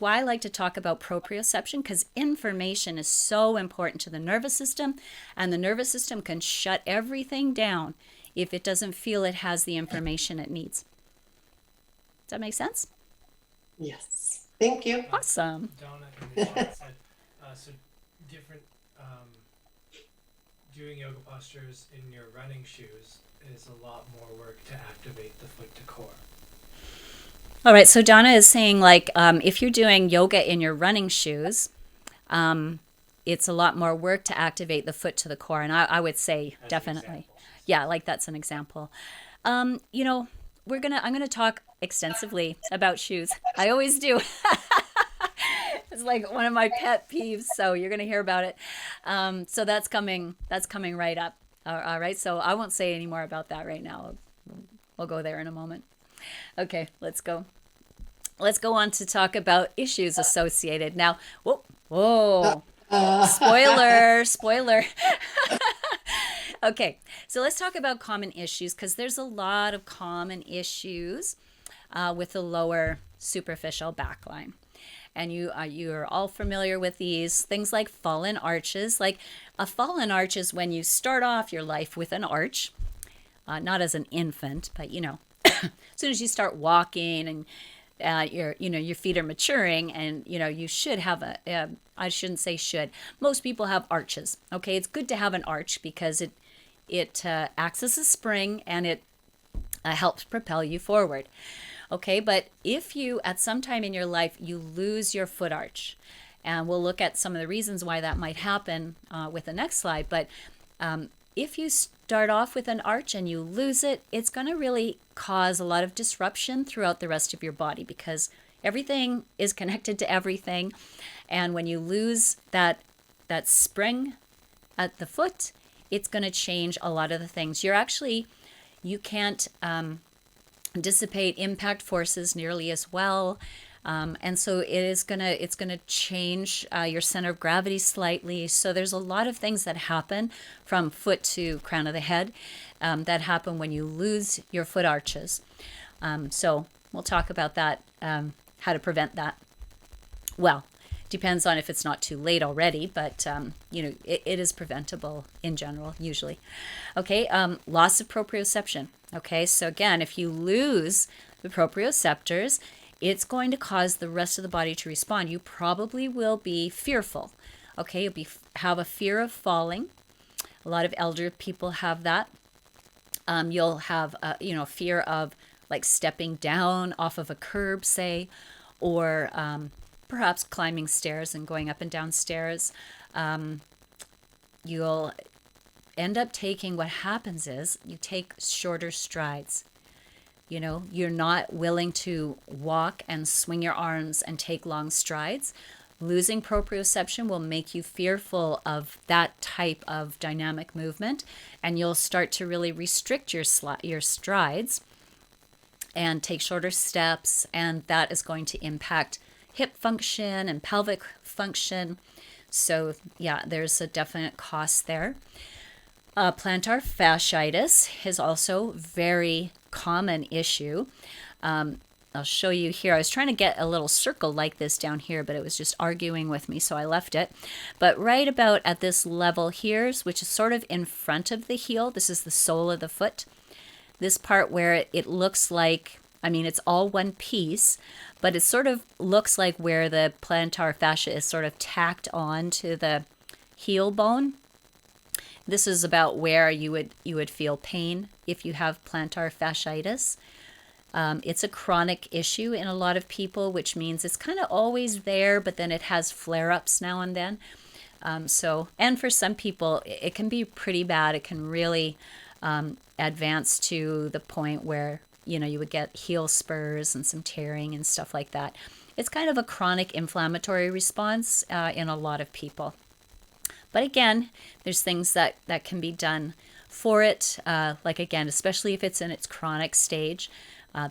why I like to talk about proprioception, because information is so important to the nervous system, and the nervous system can shut everything down if it doesn't feel it has the information it needs. Does that make sense? Yes. Thank you. Awesome. Donna in the chat said, so different, doing yoga postures in your running shoes is a lot more work to activate the foot to core. All right, so Donna is saying, if you're doing yoga in your running shoes, it's a lot more work to activate the foot to the core. And I would say As definitely. Yeah, that's an example. I'm gonna talk extensively about shoes. I always do. It's like one of my pet peeves, so you're gonna hear about it. So that's coming right up. All right, so I won't say any more about that right now. We'll go there in a moment. Okay, let's go. Let's go on to talk about issues associated. Now, whoa, spoiler. Okay, so let's talk about common issues, because there's a lot of common issues with the lower superficial backline. And you're all familiar with these things like fallen arches. Like a fallen arch is when you start off your life with an arch, not as an infant, but as soon as you start walking and your feet are maturing, and you should have I shouldn't say should. Most people have arches. Okay, it's good to have an arch because it acts as a spring, and it helps propel you forward. Okay, but if you at some time in your life you lose your foot arch, and we'll look at some of the reasons why that might happen with the next slide, but if you start off with an arch and you lose it, it's going to really cause a lot of disruption throughout the rest of your body, because everything is connected to everything. And when you lose that spring at the foot, it's going to change a lot of the things. You can't dissipate impact forces nearly as well. And so it's gonna change your center of gravity slightly. So there's a lot of things that happen from foot to crown of the head that happen when you lose your foot arches. So we'll talk about that, how to prevent that. Well, depends on if it's not too late already, but it is preventable in general, usually. Okay, loss of proprioception. Okay, so again, if you lose the proprioceptors, it's going to cause the rest of the body to respond. You probably will be fearful. Okay, you'll have a fear of falling. A lot of elder people have that. You'll have fear of like stepping down off of a curb, say, or perhaps climbing stairs and going up and down stairs. You'll end up taking, what happens is you take shorter strides. You're not willing to walk and swing your arms and take long strides. Losing proprioception will make you fearful of that type of dynamic movement, and you'll start to really restrict your strides and take shorter steps, and that is going to impact hip function and pelvic function. So yeah, there's a definite cost there. Plantar fasciitis is also very common issue. I'll show you here. I was trying to get a little circle like this down here, but it was just arguing with me, so I left it. But right about at this level here, which is sort of in front of the heel, this is the sole of the foot. This part where it looks like, it's all one piece, but it sort of looks like where the plantar fascia is sort of tacked on to the heel bone. This is about where you would feel pain if you have plantar fasciitis. It's a chronic issue in a lot of people, which means it's kind of always there, but then it has flare-ups now and then. And for some people, it can be pretty bad. It can really advance to the point where, you would get heel spurs and some tearing and stuff like that. It's kind of a chronic inflammatory response in a lot of people. But again, there's things that can be done for it. Like again, especially if it's in its chronic stage.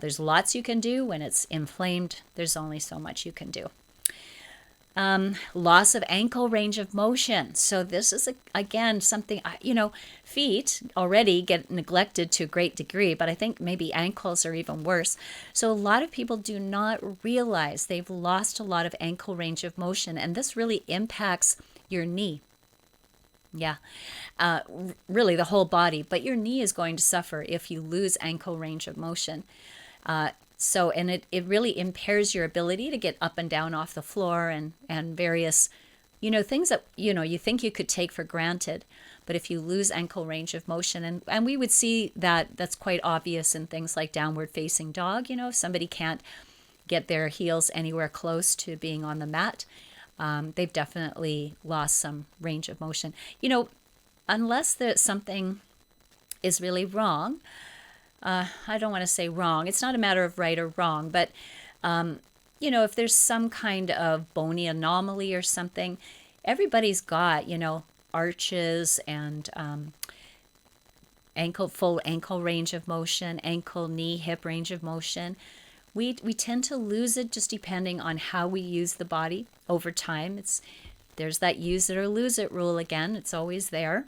There's lots you can do. When it's inflamed, there's only so much you can do. Loss of ankle range of motion. So this is, again, something, feet already get neglected to a great degree, but I think maybe ankles are even worse. So a lot of people do not realize they've lost a lot of ankle range of motion, and this really impacts your knee. Yeah, really the whole body, but your knee is going to suffer if you lose ankle range of motion. And it really impairs your ability to get up and down off the floor and various, things that, you think you could take for granted. But if you lose ankle range of motion, and we would see that's quite obvious in things like downward facing dog, if somebody can't get their heels anywhere close to being on the mat, they've definitely lost some range of motion. Unless there's something is really wrong, I don't want to say wrong. It's not a matter of right or wrong, but, if there's some kind of bony anomaly or something, everybody's got, arches and full ankle range of motion, ankle, knee, hip range of motion. We tend to lose it just depending on how we use the body over time. There's that use it or lose it rule again. It's always there.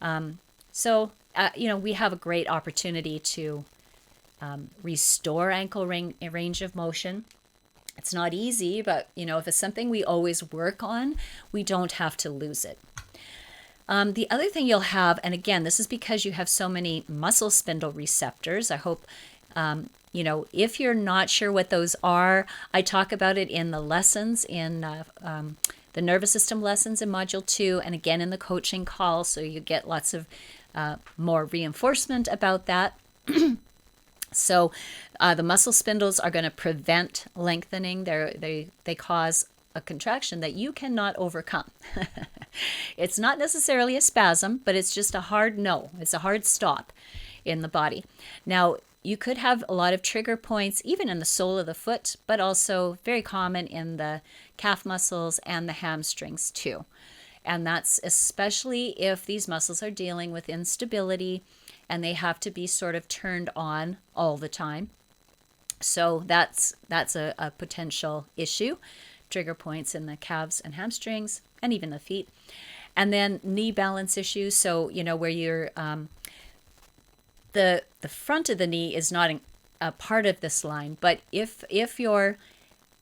We have a great opportunity to restore ankle range of motion. It's not easy, but, if it's something we always work on, we don't have to lose it. The other thing you'll have, and again, this is because you have so many muscle spindle receptors. I hope, if you're not sure what those are, I talk about it in the lessons in the nervous system lessons in Module 2, and again in the coaching call, so you get lots of more reinforcement about that. So the muscle spindles are going to prevent lengthening. They cause a contraction that you cannot overcome. It's not necessarily a spasm, but it's just a hard no. It's a hard stop in the body. Now, you could have a lot of trigger points, even in the sole of the foot, but also very common in the calf muscles and the hamstrings too. And that's especially if these muscles are dealing with instability and they have to be sort of turned on all the time. So that's a potential issue. Trigger points in the calves and hamstrings and even the feet. And then knee balance issues. So, where you're, the front of the knee is not a part of this line, but if your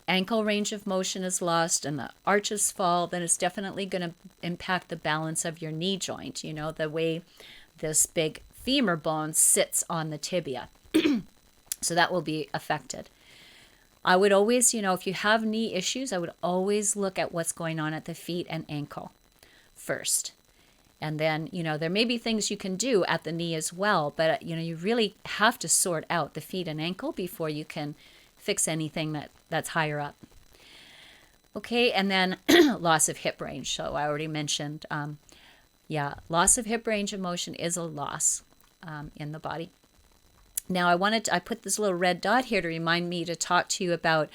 ankle range of motion is lost and the arches fall, then it's definitely going to impact the balance of your knee joint, the way this big femur bone sits on the tibia. So that will be affected. I would always, if you have knee issues, I would always look at what's going on at the feet and ankle first. And then, there may be things you can do at the knee as well, but, you really have to sort out the feet and ankle before you can fix anything that's higher up. Okay, and then loss of hip range. So I already mentioned, loss of hip range of motion is a loss in the body. Now I put this little red dot here to remind me to talk to you about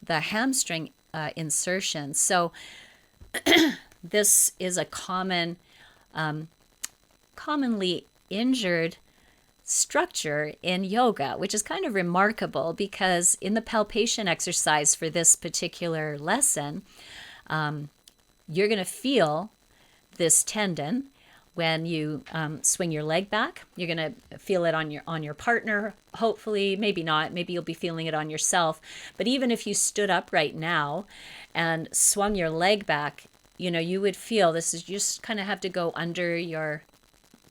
the hamstring insertion. So this is a commonly injured structure in yoga, which is kind of remarkable because in the palpation exercise for this particular lesson, you're going to feel this tendon when you swing your leg back. You're going to feel it on your partner, hopefully, maybe not, maybe you'll be feeling it on yourself. But even if you stood up right now and swung your leg back, you would feel this is, you just kind of have to go under your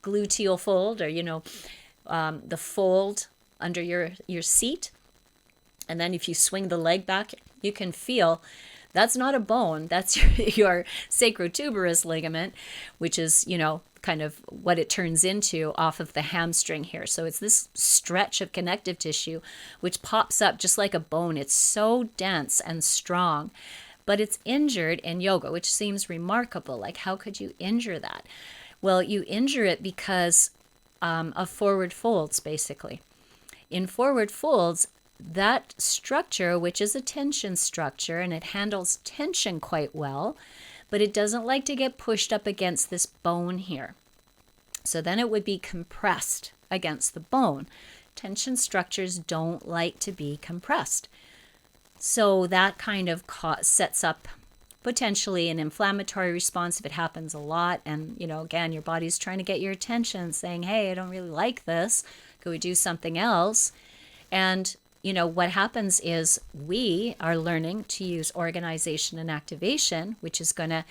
gluteal fold or, the fold under your seat. And then if you swing the leg back, you can feel That's not a bone. That's your sacrotuberous ligament, which is, kind of what it turns into off of the hamstring here. So it's this stretch of connective tissue which pops up just like a bone. It's so dense and strong, but it's injured in yoga, which seems remarkable. Like, how could you injure that? Well, you injure it because of forward folds, basically. In forward folds, that structure, which is a tension structure, and it handles tension quite well, but it doesn't like to get pushed up against this bone here. So then it would be compressed against the bone. Tension structures don't like to be compressed. So that kind of sets up potentially an inflammatory response if it happens a lot. And, again, your body's trying to get your attention, saying, hey, I don't really like this. Could we do something else? And what happens is we are learning to use organization and activation, which is going to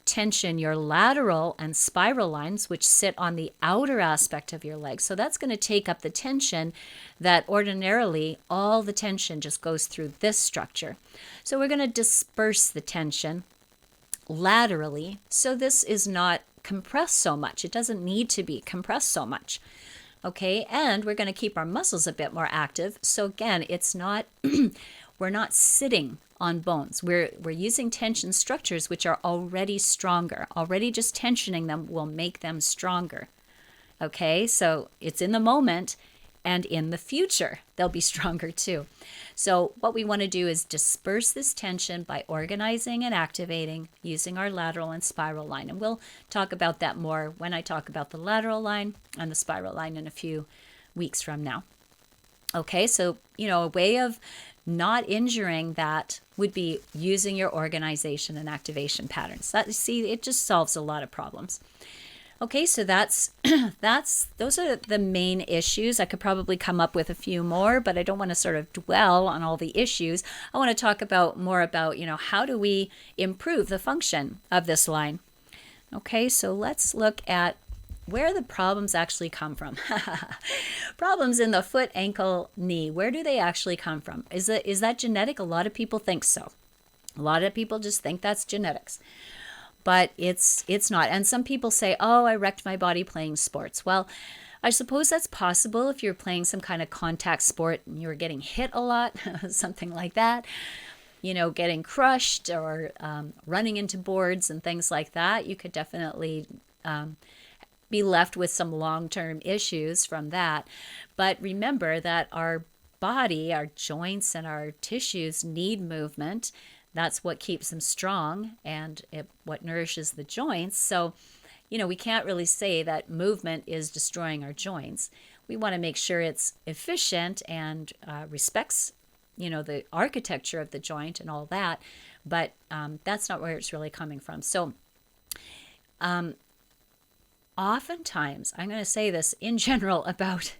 tension your lateral and spiral lines, which sit on the outer aspect of your leg. So that's going to take up the tension that ordinarily all the tension just goes through this structure. So we're going to disperse the tension laterally. So this is not compressed so much. It doesn't need to be compressed so much. Okay, and we're going to keep our muscles a bit more active. So again, it's not, we're not sitting on bones. We're using tension structures which are already stronger. Already just tensioning them will make them stronger. Okay, so it's in the moment, and in the future they'll be stronger too. So what we want to do is disperse this tension by organizing and activating using our lateral and spiral line. And we'll talk about that more when I talk about the lateral line and the spiral line in a few weeks from now. Okay, so a way of not injuring that would be using your organization and activation patterns. It just solves a lot of problems. Okay, so those are the main issues. I could probably come up with a few more, but I don't want to sort of dwell on all the issues. I want to talk more about, how do we improve the function of this line? Okay, so let's look at where the problems actually come from. Problems in the foot, ankle, knee. Where do they actually come from? Is that genetic? A lot of people think so. A lot of people just think that's genetics. But it's not. And some people say, oh, I wrecked my body playing sports. Well, I suppose that's possible if you're playing some kind of contact sport and you're getting hit a lot, something like that. Getting crushed or running into boards and things like that. You could definitely be left with some long-term issues from that. But remember that our body, our joints and our tissues need movement. That's what keeps them strong and what nourishes the joints. So, we can't really say that movement is destroying our joints. We want to make sure it's efficient and respects, the architecture of the joint and all that. But that's not where it's really coming from. So, oftentimes, I'm going to say this in general about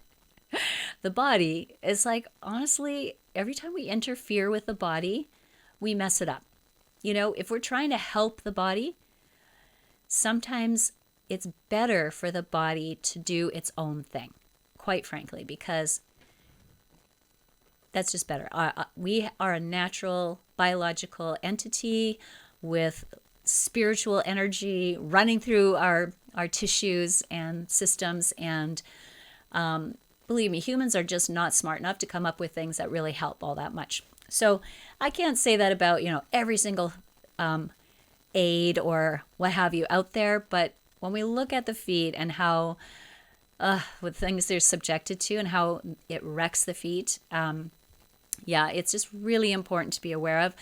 the body, is like, honestly, every time we interfere with the body, we mess it up. If we're trying to help the body, sometimes it's better for the body to do its own thing, quite frankly, because that's just better. We are a natural biological entity with spiritual energy running through our tissues and systems. And believe me, humans are just not smart enough to come up with things that really help all that much. So I can't say that about, every single aid or what have you out there. But when we look at the feet and how with things they're subjected to and how it wrecks the feet, it's just really important to be aware of.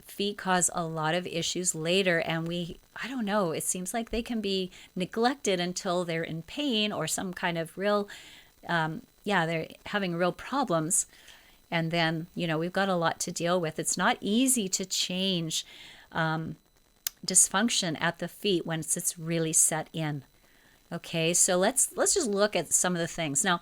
Feet cause a lot of issues later, and I don't know, it seems like they can be neglected until they're in pain or some kind of real, they're having real problems. And then, we've got a lot to deal with. It's not easy to change dysfunction at the feet once it's really set in. Okay, so let's just look at some of the things. Now,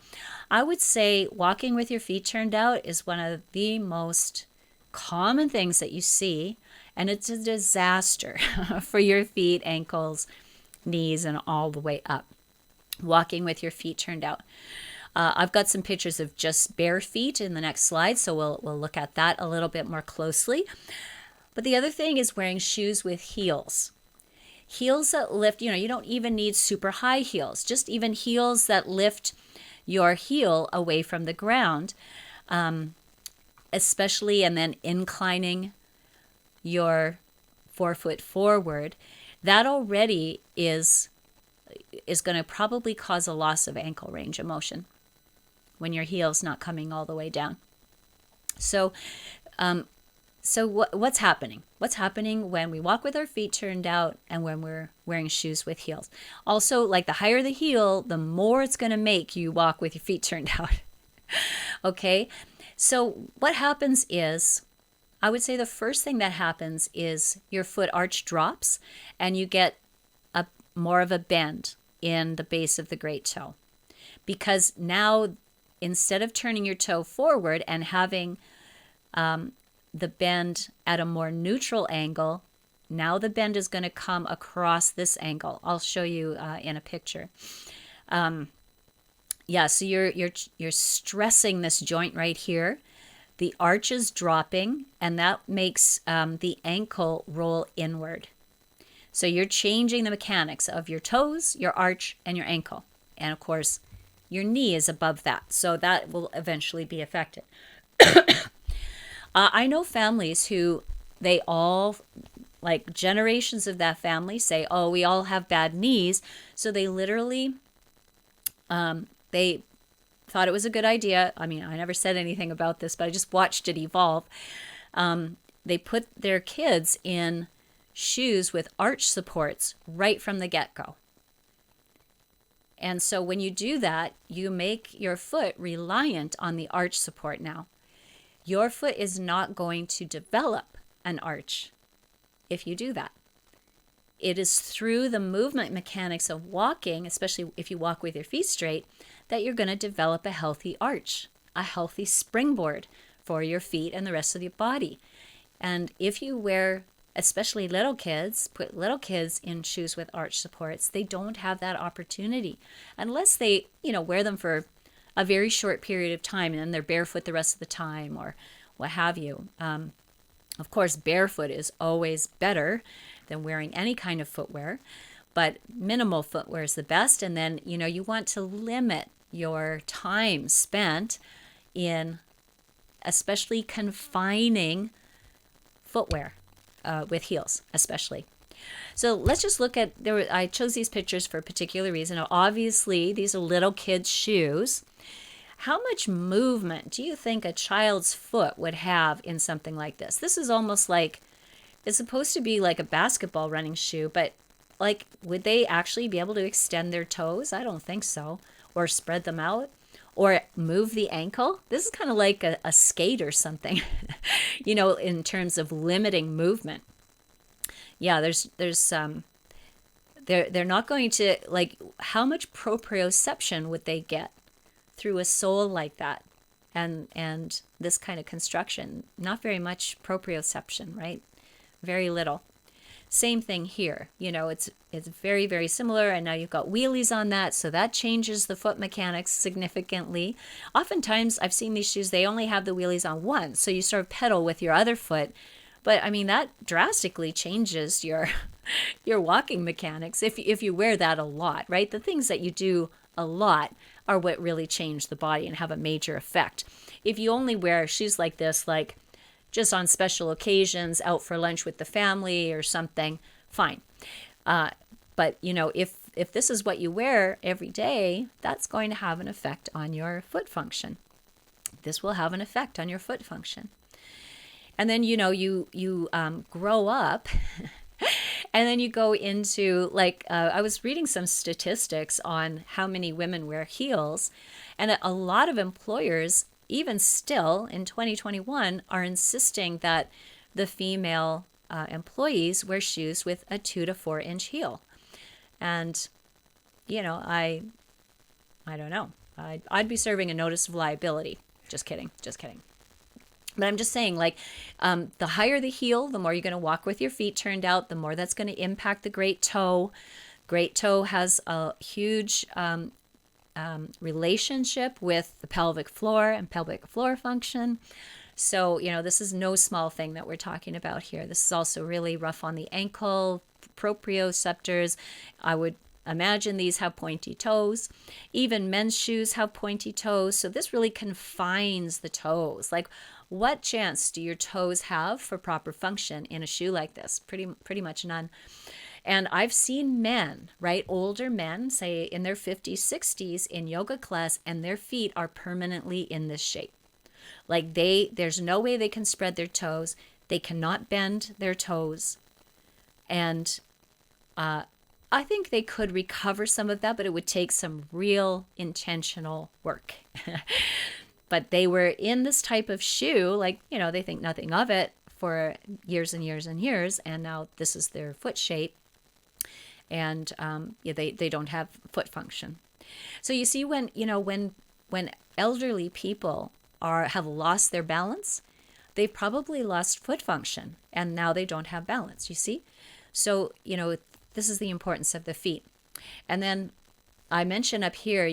I would say walking with your feet turned out is one of the most common things that you see, and it's a disaster for your feet, ankles, knees, and all the way up. Walking with your feet turned out. I've got some pictures of just bare feet in the next slide, so we'll look at that a little bit more closely. But the other thing is wearing shoes with heels. Heels that lift, you don't even need super high heels, just even heels that lift your heel away from the ground, especially, and then inclining your forefoot forward. That already is going to probably cause a loss of ankle range of motion when your heel's not coming all the way down. So what's happening? What's happening when we walk with our feet turned out and when we're wearing shoes with heels? Also, like the higher the heel, the more it's going to make you walk with your feet turned out. Okay? So what happens is, I would say the first thing that happens is your foot arch drops and you get more of a bend in the base of the great toe. Because now, instead of turning your toe forward and having the bend at a more neutral angle, now the bend is going to come across this angle. I'll show you in a picture. So you're stressing this joint right here. The arch is dropping, and that makes the ankle roll inward. So you're changing the mechanics of your toes, your arch, and your ankle. And of course, your knee is above that. So that will eventually be affected. I know families who they all, like generations of that family, say, oh, we all have bad knees. So they literally, they thought it was a good idea. I mean, I never said anything about this, but I just watched it evolve. They put their kids in shoes with arch supports right from the get-go. And so when you do that, you make your foot reliant on the arch support now. Your foot is not going to develop an arch if you do that. It is through the movement mechanics of walking, especially if you walk with your feet straight, that you're going to develop a healthy arch, a healthy springboard for your feet and the rest of your body. And if you wear, especially little kids, put little kids in shoes with arch supports, they don't have that opportunity unless they, wear them for a very short period of time and then they're barefoot the rest of the time or what have you. Of course, barefoot is always better than wearing any kind of footwear, but minimal footwear is the best. And then, you want to limit your time spent in especially confining footwear with heels, especially. So let's just look at, I chose these pictures for a particular reason. Now, obviously, these are little kids' shoes. How much movement do you think a child's foot would have in something like this? This is almost like, it's supposed to be like a basketball running shoe, but like, would they actually be able to extend their toes? I don't think so. Or spread them out, or move the ankle. This is kind of like a skate or something, in terms of limiting movement. Yeah, they're not going to, like, how much proprioception would they get through a sole like that and this kind of construction? Not very much proprioception, right? Very little. Same thing here. It's very, very similar, and now you've got wheelies on that, so that changes the foot mechanics significantly. Oftentimes, I've seen these shoes, they only have the wheelies on one, so you sort of pedal with your other foot. But I mean, that drastically changes your walking mechanics if you wear that a lot, right? The things that you do a lot are what really change the body and have a major effect. If you only wear shoes like this, like just on special occasions, out for lunch with the family or something, fine. But if this is what you wear every day, that's going to have an effect on your foot function. This will have an effect on your foot function. And then, you grow up and then you go into, like, I was reading some statistics on how many women wear heels. And a lot of employers, even still in 2021, are insisting that the female employees wear shoes with a 2 to 4 inch heel. And, I don't know. I'd be serving a notice of liability. Just kidding. But I'm just saying, like, the higher the heel, the more you're going to walk with your feet turned out, the more that's going to impact the great toe. Great toe has a huge relationship with the pelvic floor and pelvic floor function. So, this is no small thing that we're talking about here. This is also really rough on the ankle, proprioceptors. I would imagine these have pointy toes. Even men's shoes have pointy toes. So this really confines the toes. Like, what chance do your toes have for proper function in a shoe like this? Pretty much none. And I've seen men, right, older men, say in their 50s, 60s, in yoga class, and their feet are permanently in this shape. Like there's no way they can spread their toes. They cannot bend their toes. And I think they could recover some of that, but it would take some real intentional work. But they were in this type of shoe, like, they think nothing of it for years and years and years. And now this is their foot shape. And they don't have foot function. So you see, when elderly people have lost their balance, they've probably lost foot function, and now they don't have balance, you see? So, this is the importance of the feet. And then I mentioned up here,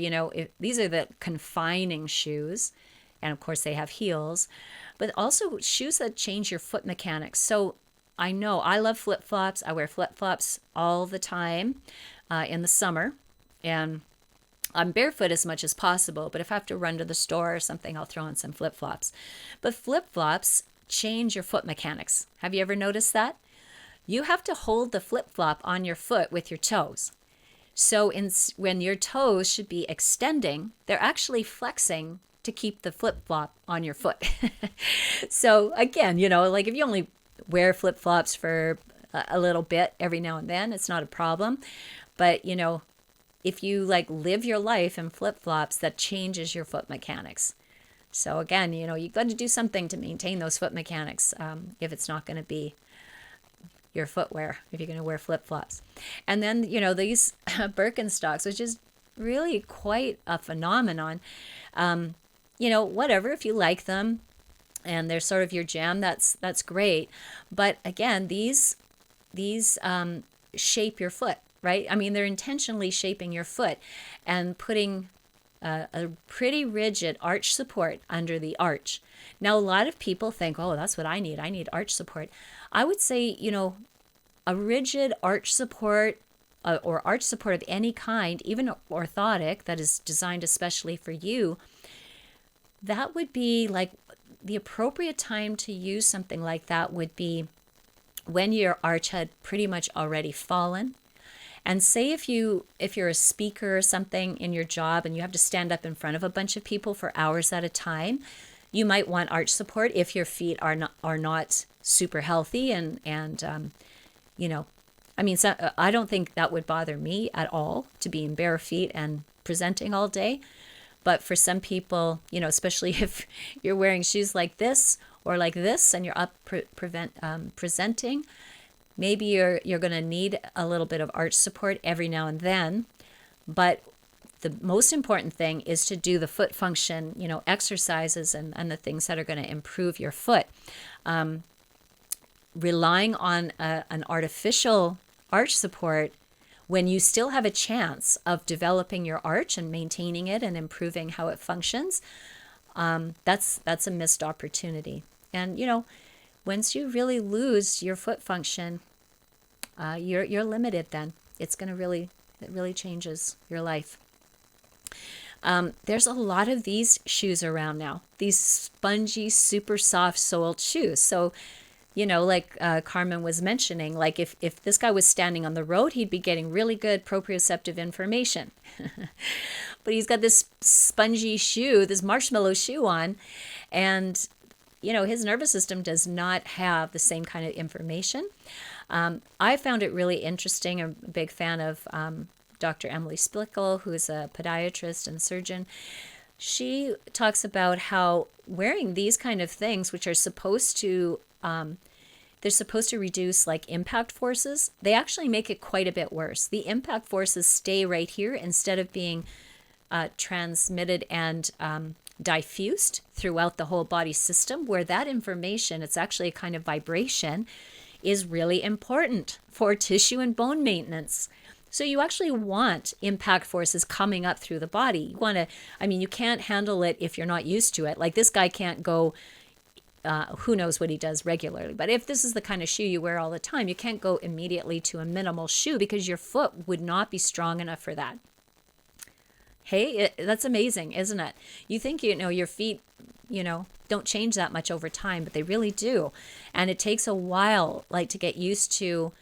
these are the confining shoes, and of course they have heels, but also shoes that change your foot mechanics. So I know I love flip-flops. I wear flip-flops all the time in the summer, and I'm barefoot as much as possible, but if I have to run to the store or something, I'll throw on some flip-flops. But flip-flops change your foot mechanics. Have you ever noticed that? You have to hold the flip-flop on your foot with your toes. So when your toes should be extending, they're actually flexing to keep the flip-flop on your foot. So again, like if you only wear flip-flops for a little bit every now and then, it's not a problem. But, if you live your life in flip-flops, that changes your foot mechanics. So again, you've got to do something to maintain those foot mechanics if it's not going to be your footwear, if you're going to wear flip-flops. And then, these Birkenstocks, which is really quite a phenomenon. Whatever, if you like them and they're sort of your jam, that's great. But again, these shape your foot, right? I mean, they're intentionally shaping your foot and putting a pretty rigid arch support under the arch. Now, a lot of people think, oh, that's what I need. I need arch support. I would say, a rigid arch support or arch support of any kind, even orthotic, that is designed especially for you, that would be the appropriate time to use something like that would be when your arch had pretty much already fallen. And say if you're a speaker or something in your job and you have to stand up in front of a bunch of people for hours at a time, you might want arch support if your feet are not super healthy and so I don't think that would bother me at all to be in bare feet and presenting all day. But for some people, especially if you're wearing shoes like this or like this and you're up presenting, maybe you're going to need a little bit of arch support every now and then. But the most important thing is to do the foot function, exercises and the things that are going to improve your foot. Relying on an artificial arch support when you still have a chance of developing your arch and maintaining it and improving how it functions, that's a missed opportunity. And once you really lose your foot function, you're limited. Then it really changes your life. There's a lot of these shoes around now. These spongy, super soft soled shoes. So Carmen was mentioning, if this guy was standing on the road, he'd be getting really good proprioceptive information. But he's got this spongy shoe, this marshmallow shoe on, and, his nervous system does not have the same kind of information. I found it really interesting. I'm a big fan of Dr. Emily Splickle, who is a podiatrist and surgeon. She talks about how wearing these kind of things, which are supposed to they're supposed to reduce impact forces. They actually make it quite a bit worse. The impact forces stay right here instead of being transmitted and diffused throughout the whole body system, where that information, it's actually a kind of vibration, is really important for tissue and bone maintenance. So you actually want impact forces coming up through the body. You can't handle it if you're not used to it. Like this guy can't go who knows what he does regularly. But if this is the kind of shoe you wear all the time, you can't go immediately to a minimal shoe because your foot would not be strong enough for that. Hey, that's amazing, isn't it? You think, your feet, don't change that much over time, but they really do. And it takes a while, like, to get used to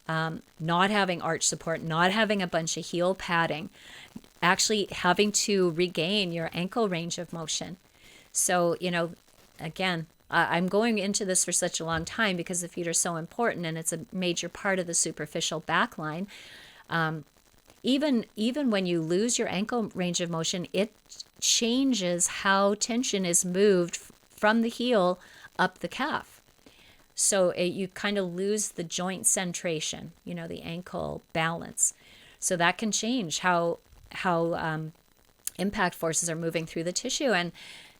not having arch support, not having a bunch of heel padding, actually having to regain your ankle range of motion. So, again, I'm going into this for such a long time because the feet are so important and it's a major part of the superficial backline. Even when you lose your ankle range of motion, it changes how tension is moved from the heel up the calf. So you kind of lose the joint centration, the ankle balance. So that can change how impact forces are moving through the tissue. And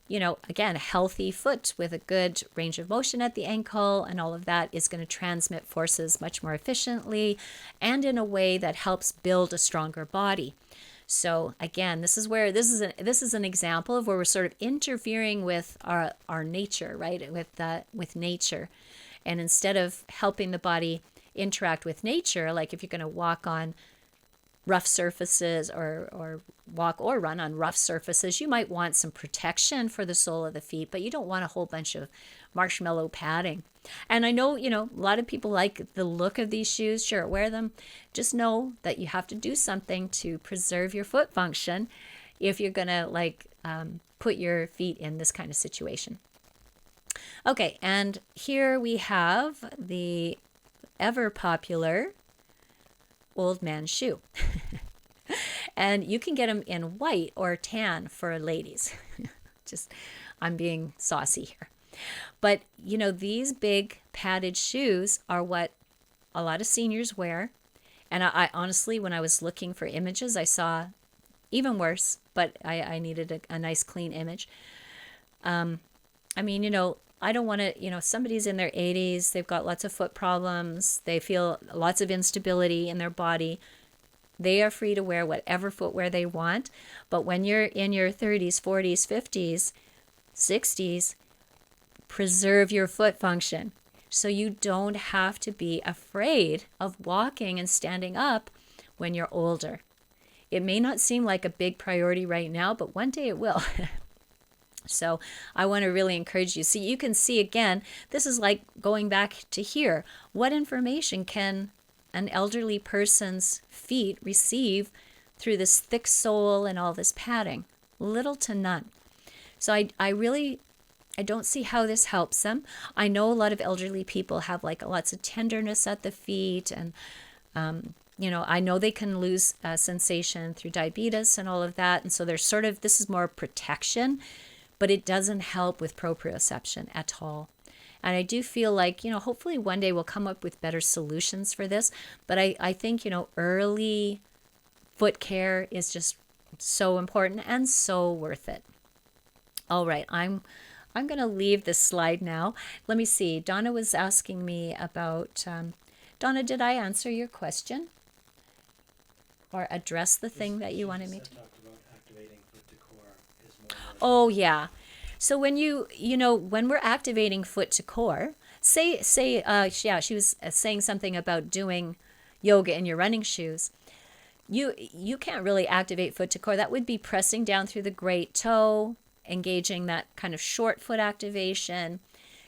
again, a healthy foot with a good range of motion at the ankle and all of that is going to transmit forces much more efficiently and in a way that helps build a stronger body. So again, this is an example of where we're sort of interfering with our nature, right? With nature. And instead of helping the body interact with nature, like if you're going to walk on rough surfaces or walk or run on rough surfaces, you might want some protection for the sole of the feet, but you don't want a whole bunch of marshmallow padding. And I know, a lot of people like the look of these shoes. Sure, wear them. Just know that you have to do something to preserve your foot function if you're going to put your feet in this kind of situation. Okay, and here we have the ever popular old man shoe. And you can get them in white or tan for ladies. I'm being saucy here. But, these big padded shoes are what a lot of seniors wear. And I honestly, when I was looking for images, I saw even worse, but I needed a nice clean image. I don't want to, somebody's in their 80s, they've got lots of foot problems, they feel lots of instability in their body. They are free to wear whatever footwear they want. But when you're in your 30s, 40s, 50s, 60s, preserve your foot function so you don't have to be afraid of walking and standing up when you're older. It may not seem like a big priority right now, but one day it will. So I want to really encourage you. So you can see again, this is like going back to here. What information can an elderly person's feet receive through this thick sole and all this padding? Little to none. So I don't see how this helps them. I know a lot of elderly people have lots of tenderness at the feet, and I know they can lose sensation through diabetes and all of that. And so there's this is more protection, but it doesn't help with proprioception at all. And I do feel like, hopefully one day we'll come up with better solutions for this. But I think, early foot care is just so important and so worth it. All right, I'm going to leave this slide now. Let me see. Donna was asking me about, Donna, did I answer your question? Or address the thing that you wanted me to? Talked about activating foot to core is more. Oh, yeah. So when when we're activating foot to core, she was saying something about doing yoga in your running shoes. You can't really activate foot to core. That would be pressing down through the great toe, engaging that kind of short foot activation.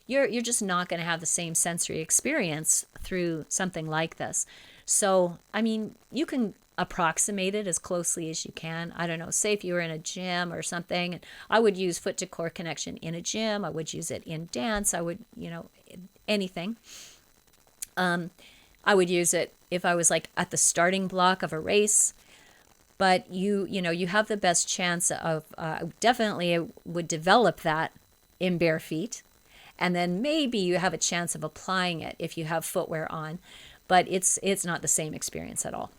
You're just not going to have the same sensory experience through something like this. So, you can approximate it as closely as you can. I don't know, say if you were in a gym or something, I would use foot to core connection in a gym. I would use it in dance. I would, anything. I would use it if I was at the starting block of a race. But you have the best chance of, definitely would develop that in bare feet. And then maybe you have a chance of applying it if you have footwear on, but it's not the same experience at all.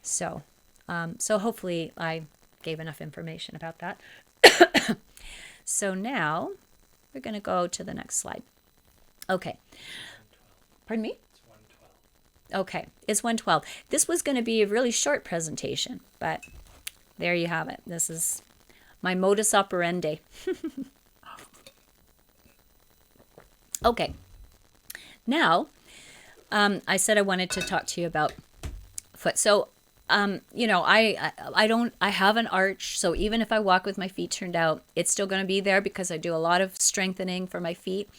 So hopefully I gave enough information about that. So now we're going to go to the next slide. Okay. Pardon me? It's 112. Okay, it's 112. This was going to be a really short presentation, but there you have it. This is my modus operandi. Okay, now I said I wanted to talk to you about foot. So, I have an arch. So even if I walk with my feet turned out, it's still going to be there because I do a lot of strengthening for my feet.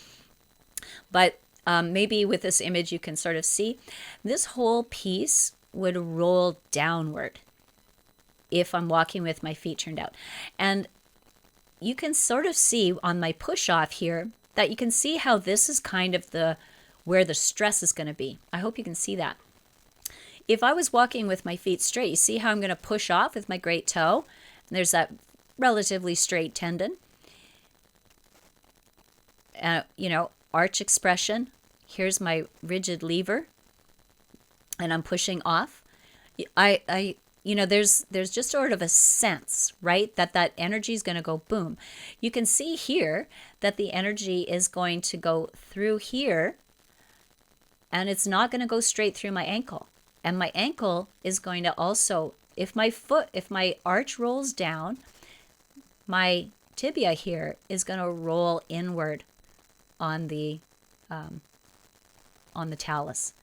But maybe with this image, you can sort of see this whole piece would roll downward if I'm walking with my feet turned out. And you can sort of see on my push off here that you can see how this is kind of where the stress is going to be. I hope you can see that. If I was walking with my feet straight, you see how I'm going to push off with my great toe? And there's that relatively straight tendon. Arch expression. Here's my rigid lever, and I'm pushing off. There's just sort of a sense, right, that energy is going to go boom. You can see here that the energy is going to go through here, and it's not going to go straight through my ankle. And my ankle is going to also, if my arch rolls down, my tibia here is going to roll inward on the talus.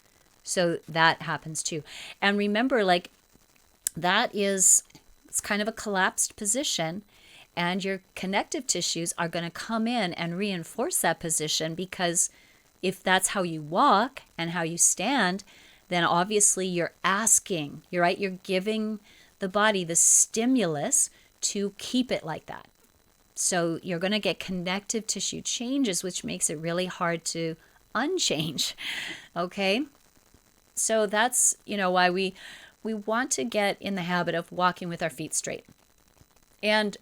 So that happens too. And remember, like, it's kind of a collapsed position, and your connective tissues are going to come in and reinforce that position, because if that's how you walk and how you stand, then obviously you're giving the body the stimulus to keep it like that. So you're going to get connective tissue changes, which makes it really hard to unchange. Okay? So that's, why we want to get in the habit of walking with our feet straight. And,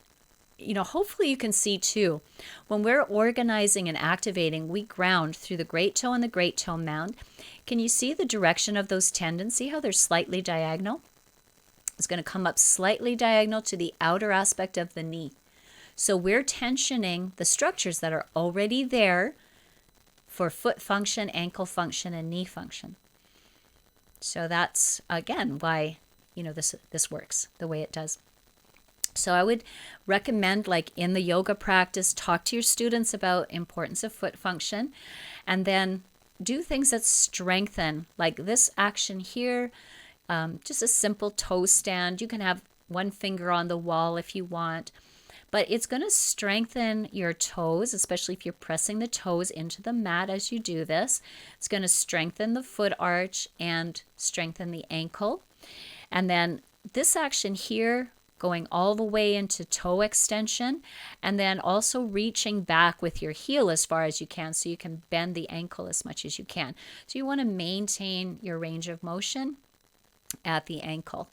hopefully you can see too, when we're organizing and activating, we ground through the great toe and the great toe mound. Can you see the direction of those tendons? See how they're slightly diagonal? It's going to come up slightly diagonal to the outer aspect of the knee. So we're tensioning the structures that are already there for foot function, ankle function, and knee function. So that's, again, why, this works the way it does. So I would recommend, like in the yoga practice, talk to your students about importance of foot function, and then do things that strengthen, like this action here, just a simple toe stand. You can have one finger on the wall if you want, but it's going to strengthen your toes, especially if you're pressing the toes into the mat as you do this. It's going to strengthen the foot arch and strengthen the ankle. And then this action here, going all the way into toe extension, and then also reaching back with your heel as far as you can, so you can bend the ankle as much as you can. So you want to maintain your range of motion at the ankle.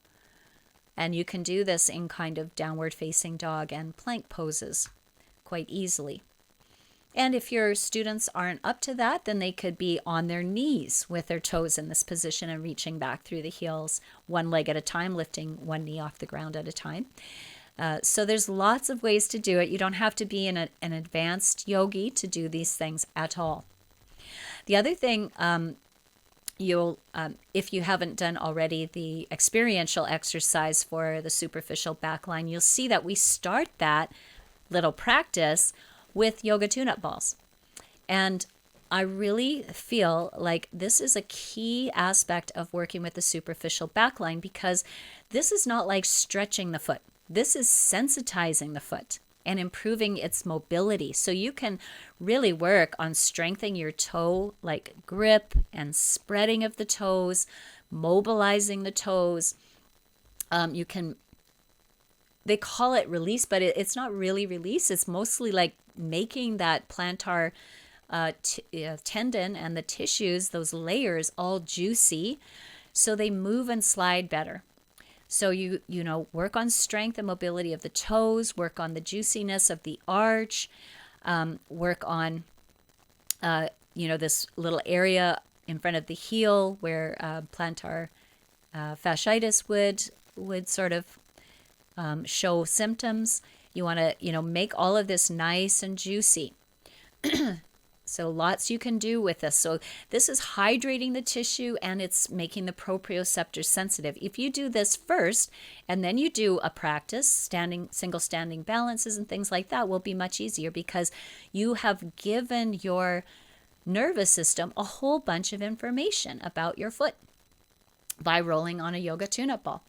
And you can do this in kind of downward facing dog and plank poses quite easily. And if your students aren't up to that, then they could be on their knees with their toes in this position and reaching back through the heels, one leg at a time, lifting one knee off the ground at a time. So there's lots of ways to do it. You don't have to be an advanced yogi to do these things at all. The other thing, if you haven't done already the experiential exercise for the superficial backline, you'll see that we start that little practice with yoga tune-up balls. And I really feel like this is a key aspect of working with the superficial backline, because this is not like stretching the foot. This is sensitizing the foot and improving its mobility. So you can really work on strengthening your toe, like grip and spreading of the toes, mobilizing the toes. They call it release, but it's not really release. It's mostly like making that plantar tendon and the tissues, those layers, all juicy, so they move and slide better. So you work on strength and mobility of the toes, work on the juiciness of the arch, work on this little area in front of the heel where plantar fasciitis would sort of show symptoms. You want to make all of this nice and juicy. So lots you can do with this. So this is hydrating the tissue, and it's making the proprioceptors sensitive. If you do this first and then you do a practice, single standing balances and things like that will be much easier, because you have given your nervous system a whole bunch of information about your foot by rolling on a yoga tune-up ball.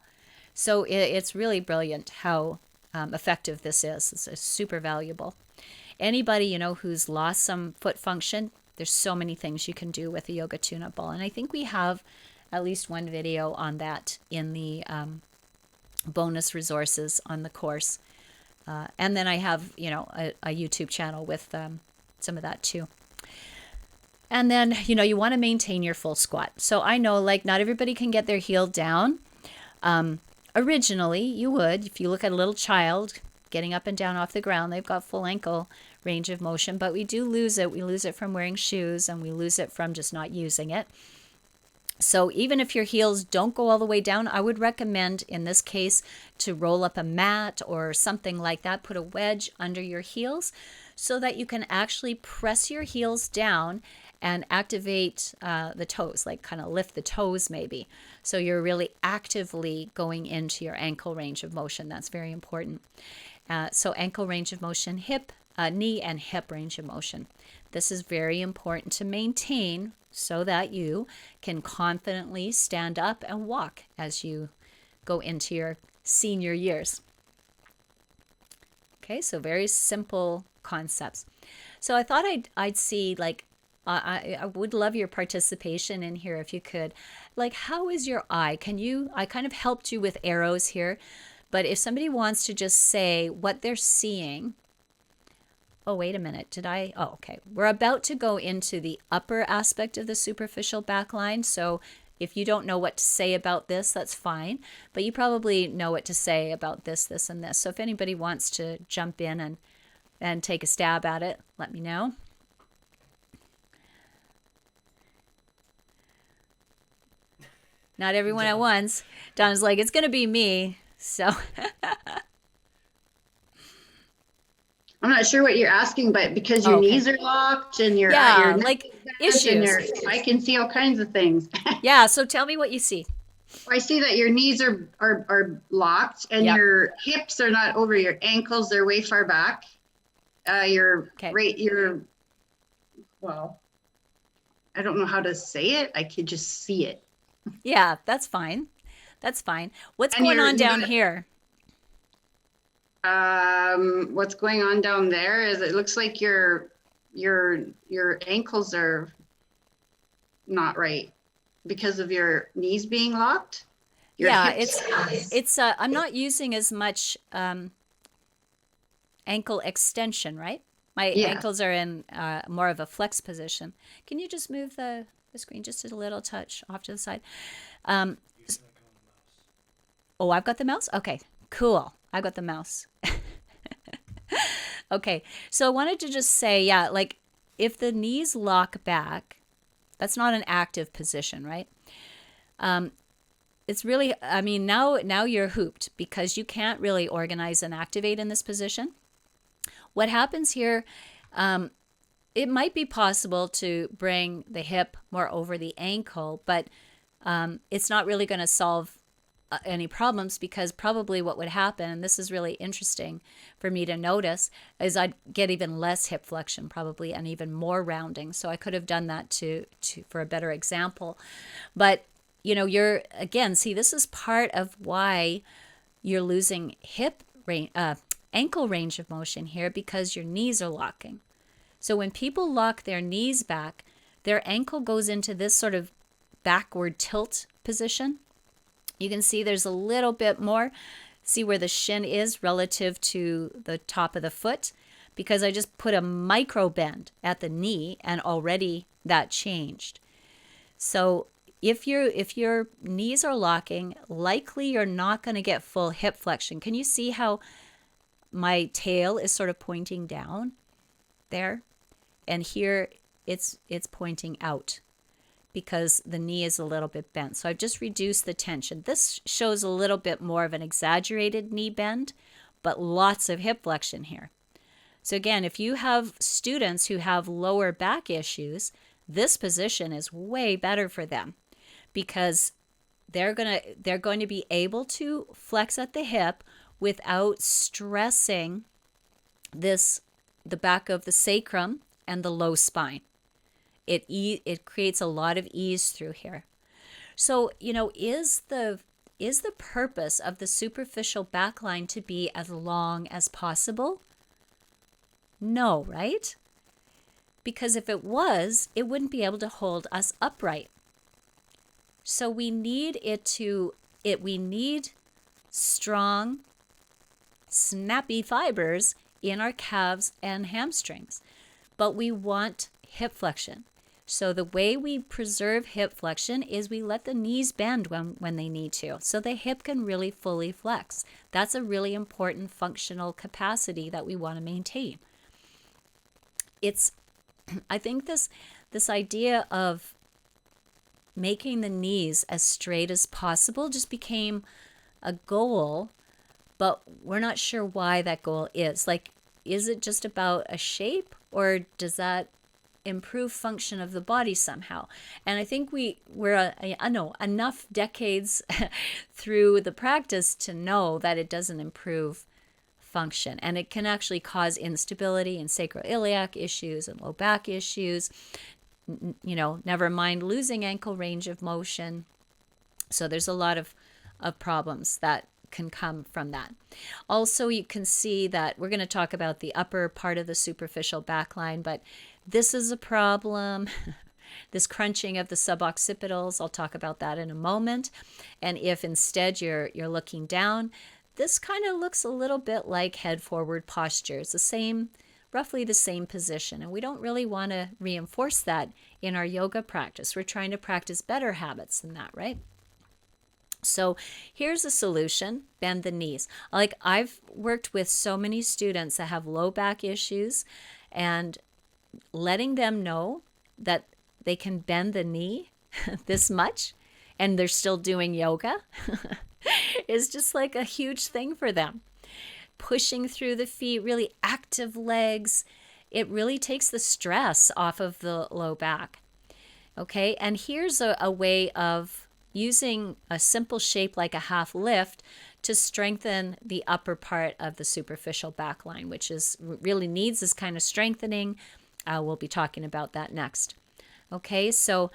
So it's really brilliant how effective this is. It's super valuable. Anybody, who's lost some foot function, there's so many things you can do with a yoga tune-up ball. And I think we have at least one video on that in the bonus resources on the course. And then I have, a YouTube channel with some of that too. And then, you want to maintain your full squat. So I know, not everybody can get their heel down. Originally, you would. If you look at a little child getting up and down off the ground, they've got full ankle range of motion, but we do lose it. We lose it from wearing shoes, and we lose it from just not using it. So even if your heels don't go all the way down, I would recommend in this case to roll up a mat or something like that. Put a wedge under your heels so that you can actually press your heels down and activate the toes, kind of lift the toes maybe. So you're really actively going into your ankle range of motion. That's very important. So ankle range of motion, knee and hip range of motion. This is very important to maintain so that you can confidently stand up and walk as you go into your senior years. Okay, so very simple concepts. So I thought I'd see, I would love your participation in here if you could. How is your eye? I kind of helped you with arrows here, but if somebody wants to just say what they're seeing. Oh, wait a minute. Oh, okay. We're about to go into the upper aspect of the superficial backline. So if you don't know what to say about this, that's fine. But you probably know what to say about this, this, and this. So if anybody wants to jump in and take a stab at it, let me know. Not everyone at once. Don's like, it's going to be me. So I'm not sure what you're asking, but because your knees are locked and your issues, I can see all kinds of things. Yeah. So tell me what you see. I see that your knees are locked and your hips are not over your ankles; they're way far back. Well, I don't know how to say it. I could just see it. Yeah, that's fine. That's fine. What's going on down here? What's going on down there is it looks like your ankles are not right because of your knees being locked. It's I'm not using as much ankle extension, right? My ankles are in more of a flex position. Can you just move the screen just a little touch off to the side? Oh, I've got the mouse? Okay, cool. I've got the mouse. Okay, so I wanted to just say, if the knees lock back, that's not an active position, right? It's really, now you're hooped because you can't really organize and activate in this position. What happens here, it might be possible to bring the hip more over the ankle, but it's not really going to solve any problems because probably what would happen, and this is really interesting for me to notice, is I'd get even less hip flexion probably and even more rounding. So I could have done that for a better example. But, you're, again, see, this is part of why you're losing ankle range of motion here because your knees are locking. So when people lock their knees back, their ankle goes into this sort of backward tilt position. You can see there's a little bit more. See where the shin is relative to the top of the foot? Because I just put a micro bend at the knee and already that changed. So if your knees are locking, likely you're not going to get full hip flexion. Can you see how my tail is sort of pointing down there? And here it's pointing out, because the knee is a little bit bent. So I've just reduced the tension. This shows a little bit more of an exaggerated knee bend, but lots of hip flexion here. So again, if you have students who have lower back issues, this position is way better for them because they're going to be able to flex at the hip without stressing the back of the sacrum and the low spine. it creates a lot of ease through here. So, is the purpose of the superficial backline to be as long as possible? No, right? Because if it was, it wouldn't be able to hold us upright. So we need we need strong, snappy fibers in our calves and hamstrings. But we want hip flexion. So the way we preserve hip flexion is we let the knees bend when they need to. So the hip can really fully flex. That's a really important functional capacity that we want to maintain. I think this idea of making the knees as straight as possible just became a goal, but we're not sure why that goal is. Like, is it just about a shape, or does that improve function of the body somehow? And I think we're enough decades through the practice to know that it doesn't improve function, and it can actually cause instability and sacroiliac issues and low back issues, never mind losing ankle range of motion. So there's a lot of problems that can come from that. Also, you can see that we're going to talk about the upper part of the superficial backline, but this is a problem. This crunching of the suboccipitals, I'll talk about that in a moment. And if instead you're looking down, this kind of looks a little bit like head forward posture. It's roughly the same position. And we don't really want to reinforce that in our yoga practice. We're trying to practice better habits than that, right? So here's a solution: bend the knees. Like, I've worked with so many students that have low back issues, and letting them know that they can bend the knee this much and they're still doing yoga is just like a huge thing for them. Pushing through the feet, really active legs, it really takes the stress off of the low back. Okay, and here's a way of using a simple shape like a half lift to strengthen the upper part of the superficial backline, which really needs this kind of strengthening. We'll be talking about that next. Okay, so,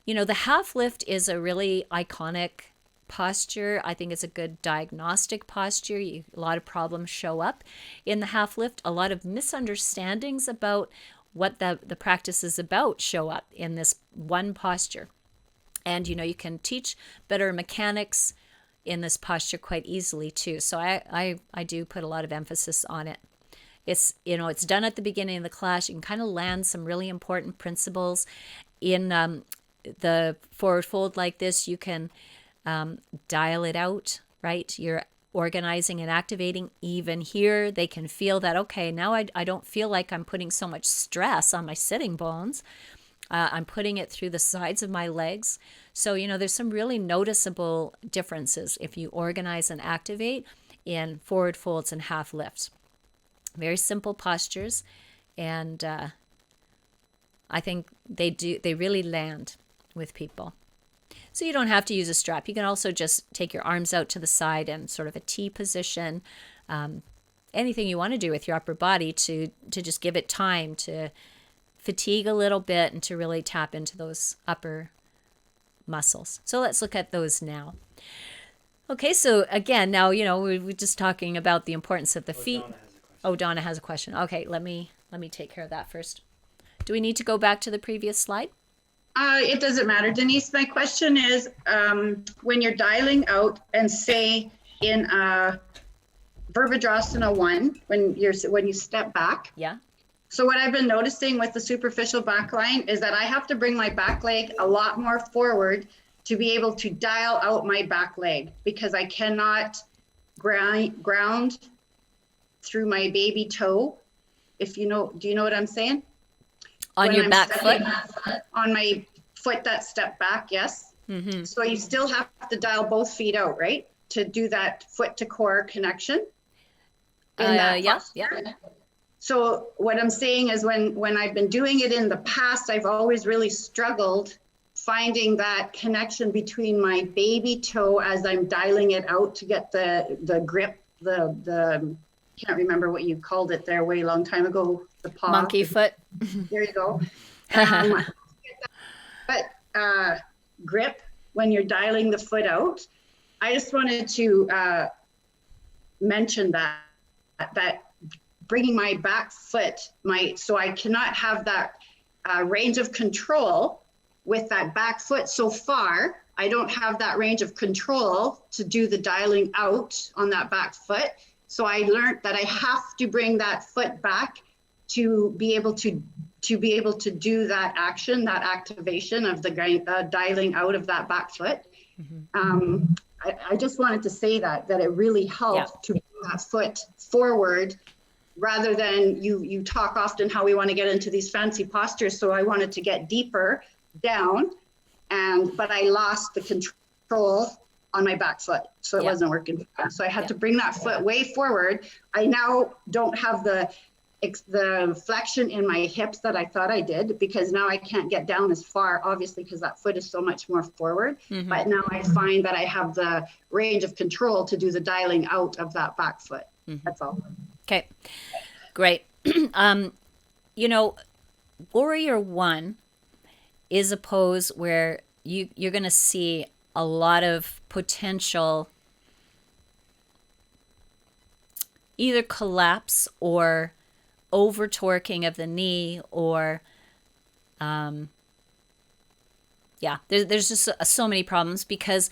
the half lift is a really iconic posture. I think it's a good diagnostic posture. A lot of problems show up in the half lift. A lot of misunderstandings about what the practice is about show up in this one posture. And, you can teach better mechanics in this posture quite easily too. So I do put a lot of emphasis on it. It's done at the beginning of the class. You can kind of land some really important principles. In the forward fold like this, you can dial it out, right? You're organizing and activating. Even here, they can feel that, okay, now I don't feel like I'm putting so much stress on my sitting bones. I'm putting it through the sides of my legs. So, there's some really noticeable differences if you organize and activate in forward folds and half lifts. Very simple postures, and I think they really land with people. So you don't have to use a strap. You can also just take your arms out to the side and sort of a T position. Anything you want to do with your upper body to just give it time to fatigue a little bit and to really tap into those upper muscles. So let's look at those now. Okay, so again, now, we're just talking about the importance of the feet. Donna has a question. Okay, let me take care of that first. Do we need to go back to the previous slide? It doesn't matter, Denise. My question is, when you're dialing out and say in Virabhadrasana 1, when you step back. Yeah. So what I've been noticing with the superficial back line is that I have to bring my back leg a lot more forward to be able to dial out my back leg, because I cannot ground through my baby toe. Do you know what I'm saying? On your back foot? On my foot that stepped back, yes. Mm-hmm. So you still have to dial both feet out, right? To do that foot to core connection. Yeah. So what I'm saying is when I've been doing it in the past, I've always really struggled finding that connection between my baby toe as I'm dialing it out to get the grip, the can't remember what you called it there way long time ago, the paw. Monkey foot. There you go. grip when you're dialing the foot out. I just wanted to mention that bringing my back foot, so I cannot have that range of control with that back foot so far. I don't have that range of control to do the dialing out on that back foot. So I learned that I have to bring that foot back to be able to do that action, that activation of the dialing out of that back foot. I just wanted to say that it really helped to bring that foot forward, rather than you talk often how we want to get into these fancy postures. So I wanted to get deeper down, but I lost the control on my back foot, so it wasn't working. So I had to bring that foot way forward. I now don't have the flexion in my hips that I thought I did, because now I can't get down as far, obviously, because that foot is so much more forward. But now I find that I have the range of control to do the dialing out of that back foot. That's all. Okay, great. You know, Warrior One is a pose where you're going to see a lot of potential either collapse or over torquing of the knee, or there's just so many problems, because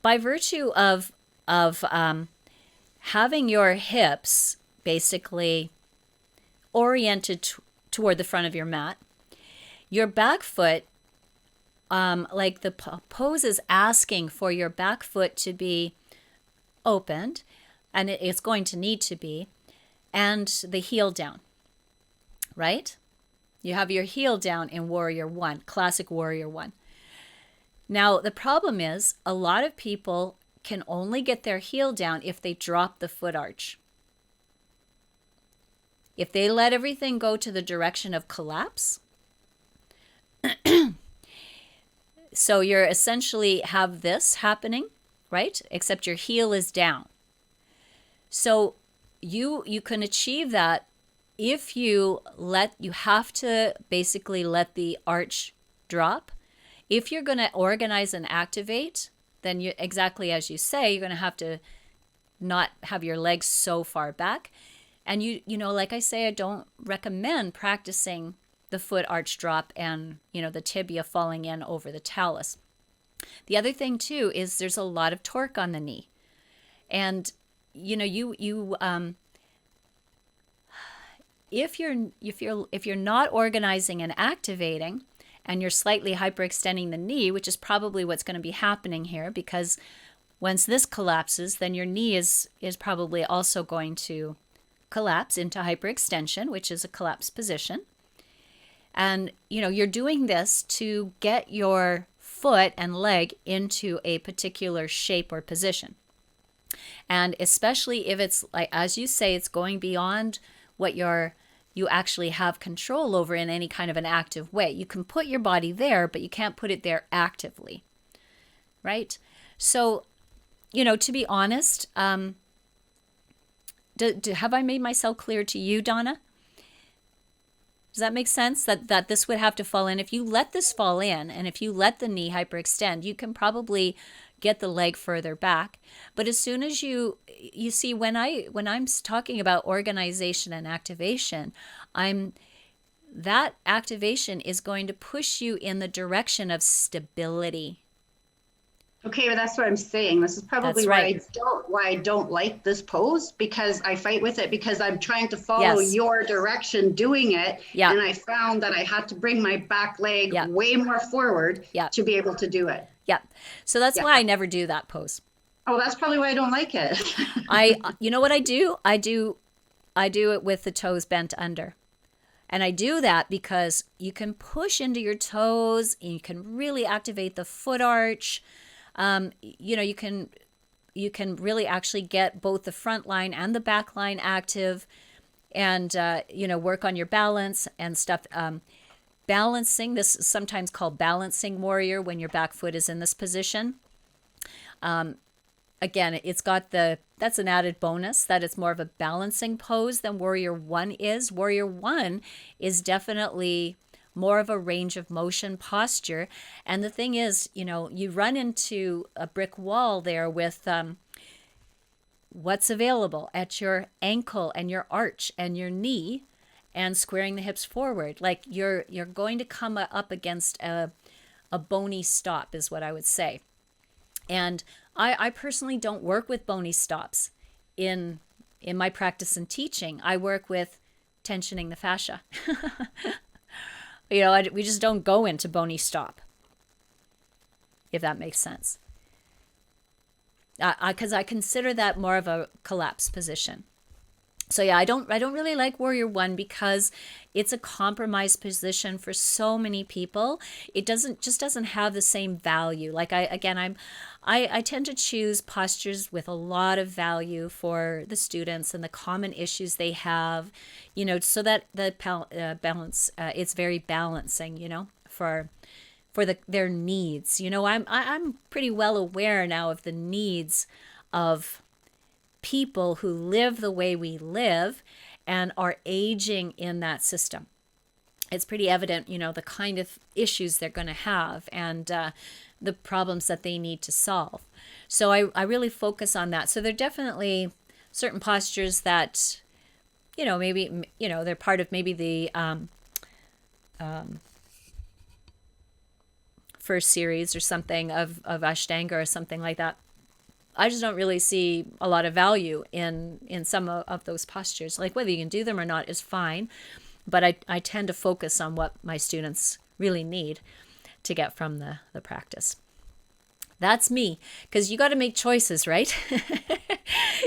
by virtue of having your hips basically oriented toward the front of your mat, your back foot, like the pose is asking for your back foot to be opened, and it's going to need to be, and the heel down, right? You have your heel down in Warrior One, classic Warrior One. Now, the problem is a lot of people can only get their heel down if they drop the foot arch. If they let everything go to the direction of collapse, so you're essentially have this happening, right? Except your heel is down. So you can achieve that if you have to basically let the arch drop. If you're going to organize and activate, then you, exactly as you say, you're going to have to not have your legs so far back. And you know, like I say, I don't recommend practicing the foot arch drop and, you know, the tibia falling in over the talus. The other thing too is there's a lot of torque on the knee. And, you know, if you're not organizing and activating, and you're slightly hyperextending the knee, which is probably what's going to be happening here, because once this collapses, then your knee is probably also going to collapse into hyperextension, which is a collapsed position. And, you know, you're doing this to get your foot and leg into a particular shape or position. And especially if it's, like, as you say, it's going beyond what you actually have control over in any kind of an active way. You can put your body there, but you can't put it there actively, right? So, you know, to be honest, have I made myself clear to you, Donna? Does that make sense? That this would have to fall in. If you let this fall in, and if you let the knee hyperextend, you can probably get the leg further back. But as soon as you see, when I'm talking about organization and activation, that activation is going to push you in the direction of stability. Okay, but that's what I'm saying. This is probably why I don't like this pose, because I fight with it, because I'm trying to follow your direction doing it. Yeah. And I found that I had to bring my back leg way more forward to be able to do it. Yeah. So that's why I never do that pose. Oh, that's probably why I don't like it. You know what I do? I do it with the toes bent under. And I do that because you can push into your toes, and you can really activate the foot arch. You know, you can really actually get both the front line and the back line active, and you know, work on your balance and stuff. Balancing, this is sometimes called balancing warrior when your back foot is in this position. Again, it's got that's an added bonus that it's more of a balancing pose than Warrior One is. Warrior One is definitely more of a range of motion posture. And the thing is, you run into a brick wall there with what's available at your ankle and your arch and your knee and squaring the hips forward. Like you're going to come up against a bony stop is what I would say. And I personally don't work with bony stops in my practice and teaching. I work with tensioning the fascia. We just don't go into bony stop, if that makes sense. Because I consider that more of a collapse position. So yeah, I don't really like Warrior One because it's a compromised position for so many people. It just doesn't have the same value. Like I tend to choose postures with a lot of value for the students and the common issues they have, so that the balance, it's very balancing, for their needs. I'm pretty well aware now of the needs of people who live the way we live and are aging in that system. It's pretty evident, the kind of issues they're going to have and the problems that they need to solve. So I really focus on that. So there are definitely certain postures that, maybe, they're part of maybe the first series or something of Ashtanga or something like that. I just don't really see a lot of value in some of those postures. Like whether you can do them or not is fine, but I tend to focus on what my students really need to get from the practice. That's me, because you got to make choices, right?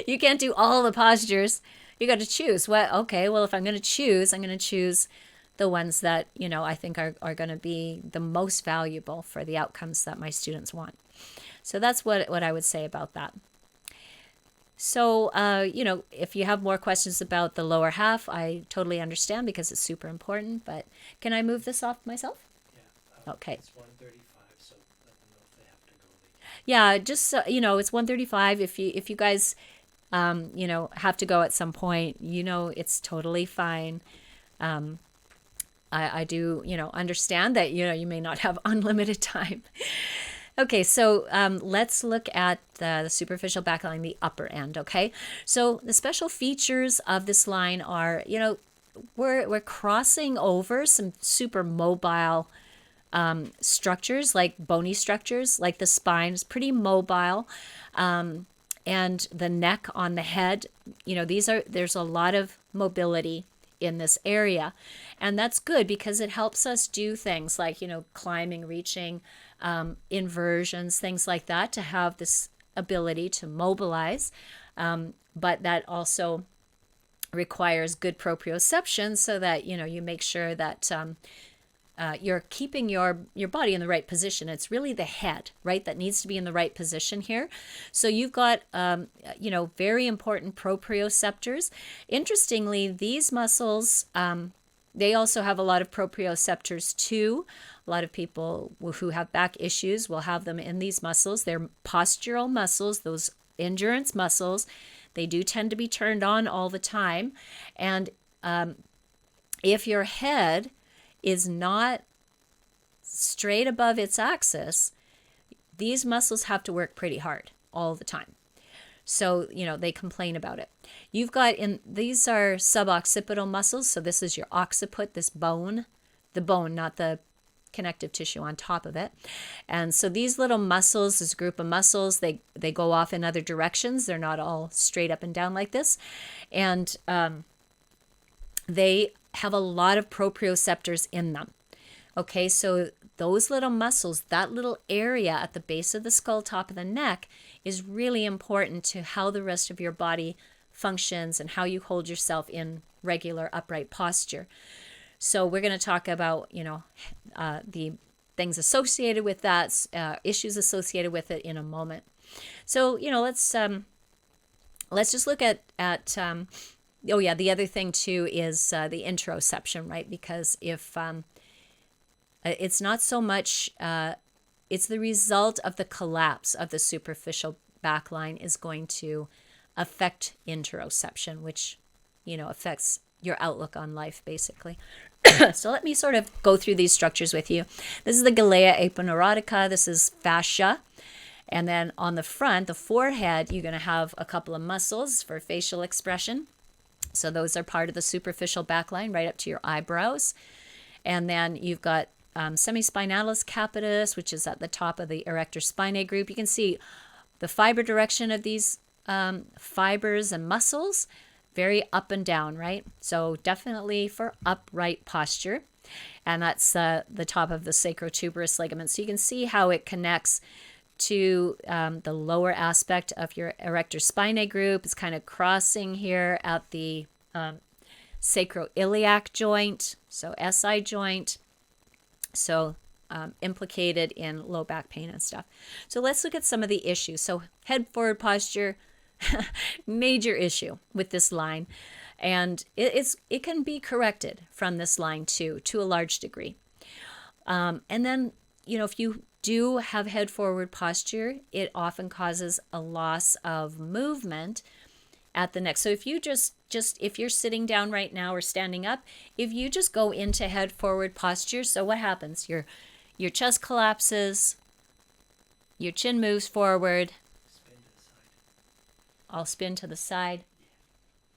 You can't do all the postures. You got to choose. Well, if I'm going to choose, I'm going to choose the ones that, I think are going to be the most valuable for the outcomes that my students want. So that's what I would say about that. So, if you have more questions about the lower half, I totally understand because it's super important. But can I move this off myself? Yeah. Okay. It's 1:35, so let them know if they have to go. Yeah, just it's 1:35. If you guys, have to go at some point, it's totally fine. I do, understand that you may not have unlimited time. Okay, so let's look at the superficial backline, the upper end, okay? So the special features of this line are, we're crossing over some super mobile structures, like bony structures, like the spine is pretty mobile, and the neck on the head, there's a lot of mobility in this area. And that's good because it helps us do things like, climbing, reaching, inversions, things like that, to have this ability to mobilize. But that also requires good proprioception so that, you make sure that you're keeping your body in the right position. It's really the head, right, that needs to be in the right position here. So you've got, very important proprioceptors. Interestingly, these muscles, they also have a lot of proprioceptors too. A lot of people who have back issues will have them in these muscles. They're postural muscles, those endurance muscles. They do tend to be turned on all the time. And if your head is not straight above its axis, these muscles have to work pretty hard all the time. So, they complain about it. You've got these are suboccipital muscles. So this is your occiput, this bone, the bone, not the connective tissue on top of it. And so these little muscles, this group of muscles, they go off in other directions. They're not all straight up and down like this. And they have a lot of proprioceptors in them. Okay, so those little muscles, that little area at the base of the skull, top of the neck, is really important to how the rest of your body functions and how you hold yourself in regular upright posture. So we're going to talk about, the things associated with that, issues associated with it in a moment. So, let's just look at the other thing too is the interoception, right? Because if it's not so much, it's the result of the collapse of the superficial backline is going to affect interoception, which, affects your outlook on life, basically. So let me sort of go through these structures with you. This is the Galea aponeurotica. This is fascia. And then on the front, the forehead, you're going to have a couple of muscles for facial expression. So those are part of the superficial backline right up to your eyebrows. And then you've got semispinalis capitis, which is at the top of the erector spinae group. You can see the fiber direction of these fibers and muscles, very up and down, right? So definitely for upright posture. And that's the top of the sacrotuberous ligament. So you can see how it connects to the lower aspect of your erector spinae group. It's kind of crossing here at the sacroiliac joint, so SI joint. So implicated in low back pain and stuff. So let's look at some of the issues. So head forward posture, major issue with this line. And it can be corrected from this line too, to a large degree. And then, if you do have head forward posture, it often causes a loss of movement at the neck. So if you just if you're sitting down right now or standing up, if you just go into head forward posture, so what happens? Your chest collapses, your chin moves forward. Spin to the side. I'll spin to the side.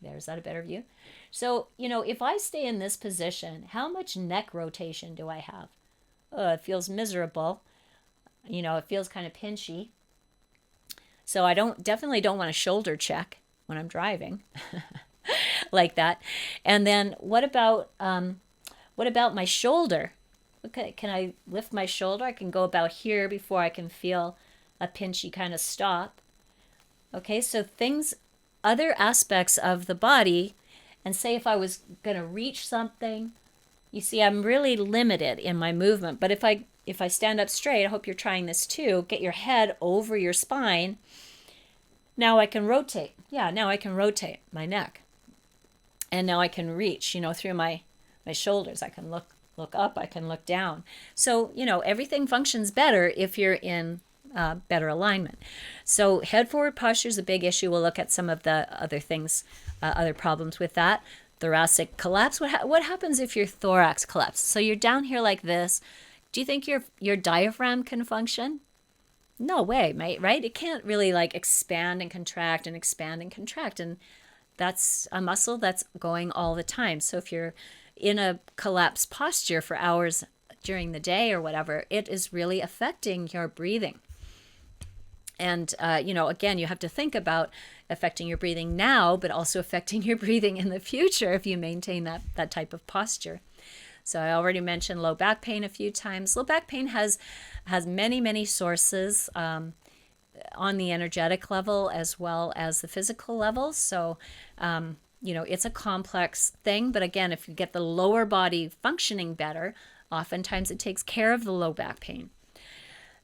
There's that a better view. So, if I stay in this position, how much neck rotation do I have? Oh, it feels miserable. It feels kind of pinchy. So I definitely don't want a shoulder check when I'm driving like that. And then what about my shoulder? Okay, can I lift my shoulder? I can go about here before I can feel a pinchy kind of stop. Okay, so other aspects of the body, and say if I was going to reach something, you see I'm really limited in my movement. But if I stand up straight, I hope you're trying this too, get your head over your spine. Now I can rotate. Yeah, now I can rotate my neck. And now I can reach, through my shoulders. I can look up, I can look down. So, everything functions better if you're in better alignment. So head forward posture is a big issue. We'll look at some of the other things, other problems with that. Thoracic collapse. What happens if your thorax collapses? So you're down here like this. Do you think your diaphragm can function? No way, mate, right? It can't really expand and contract and expand and contract. And that's a muscle that's going all the time. So if you're in a collapsed posture for hours during the day or whatever, it is really affecting your breathing. And, again, you have to think about affecting your breathing now, but also affecting your breathing in the future if you maintain that type of posture. So I already mentioned low back pain a few times. Low back pain has many, many sources on the energetic level as well as the physical level. So, it's a complex thing. But again, if you get the lower body functioning better, oftentimes it takes care of the low back pain.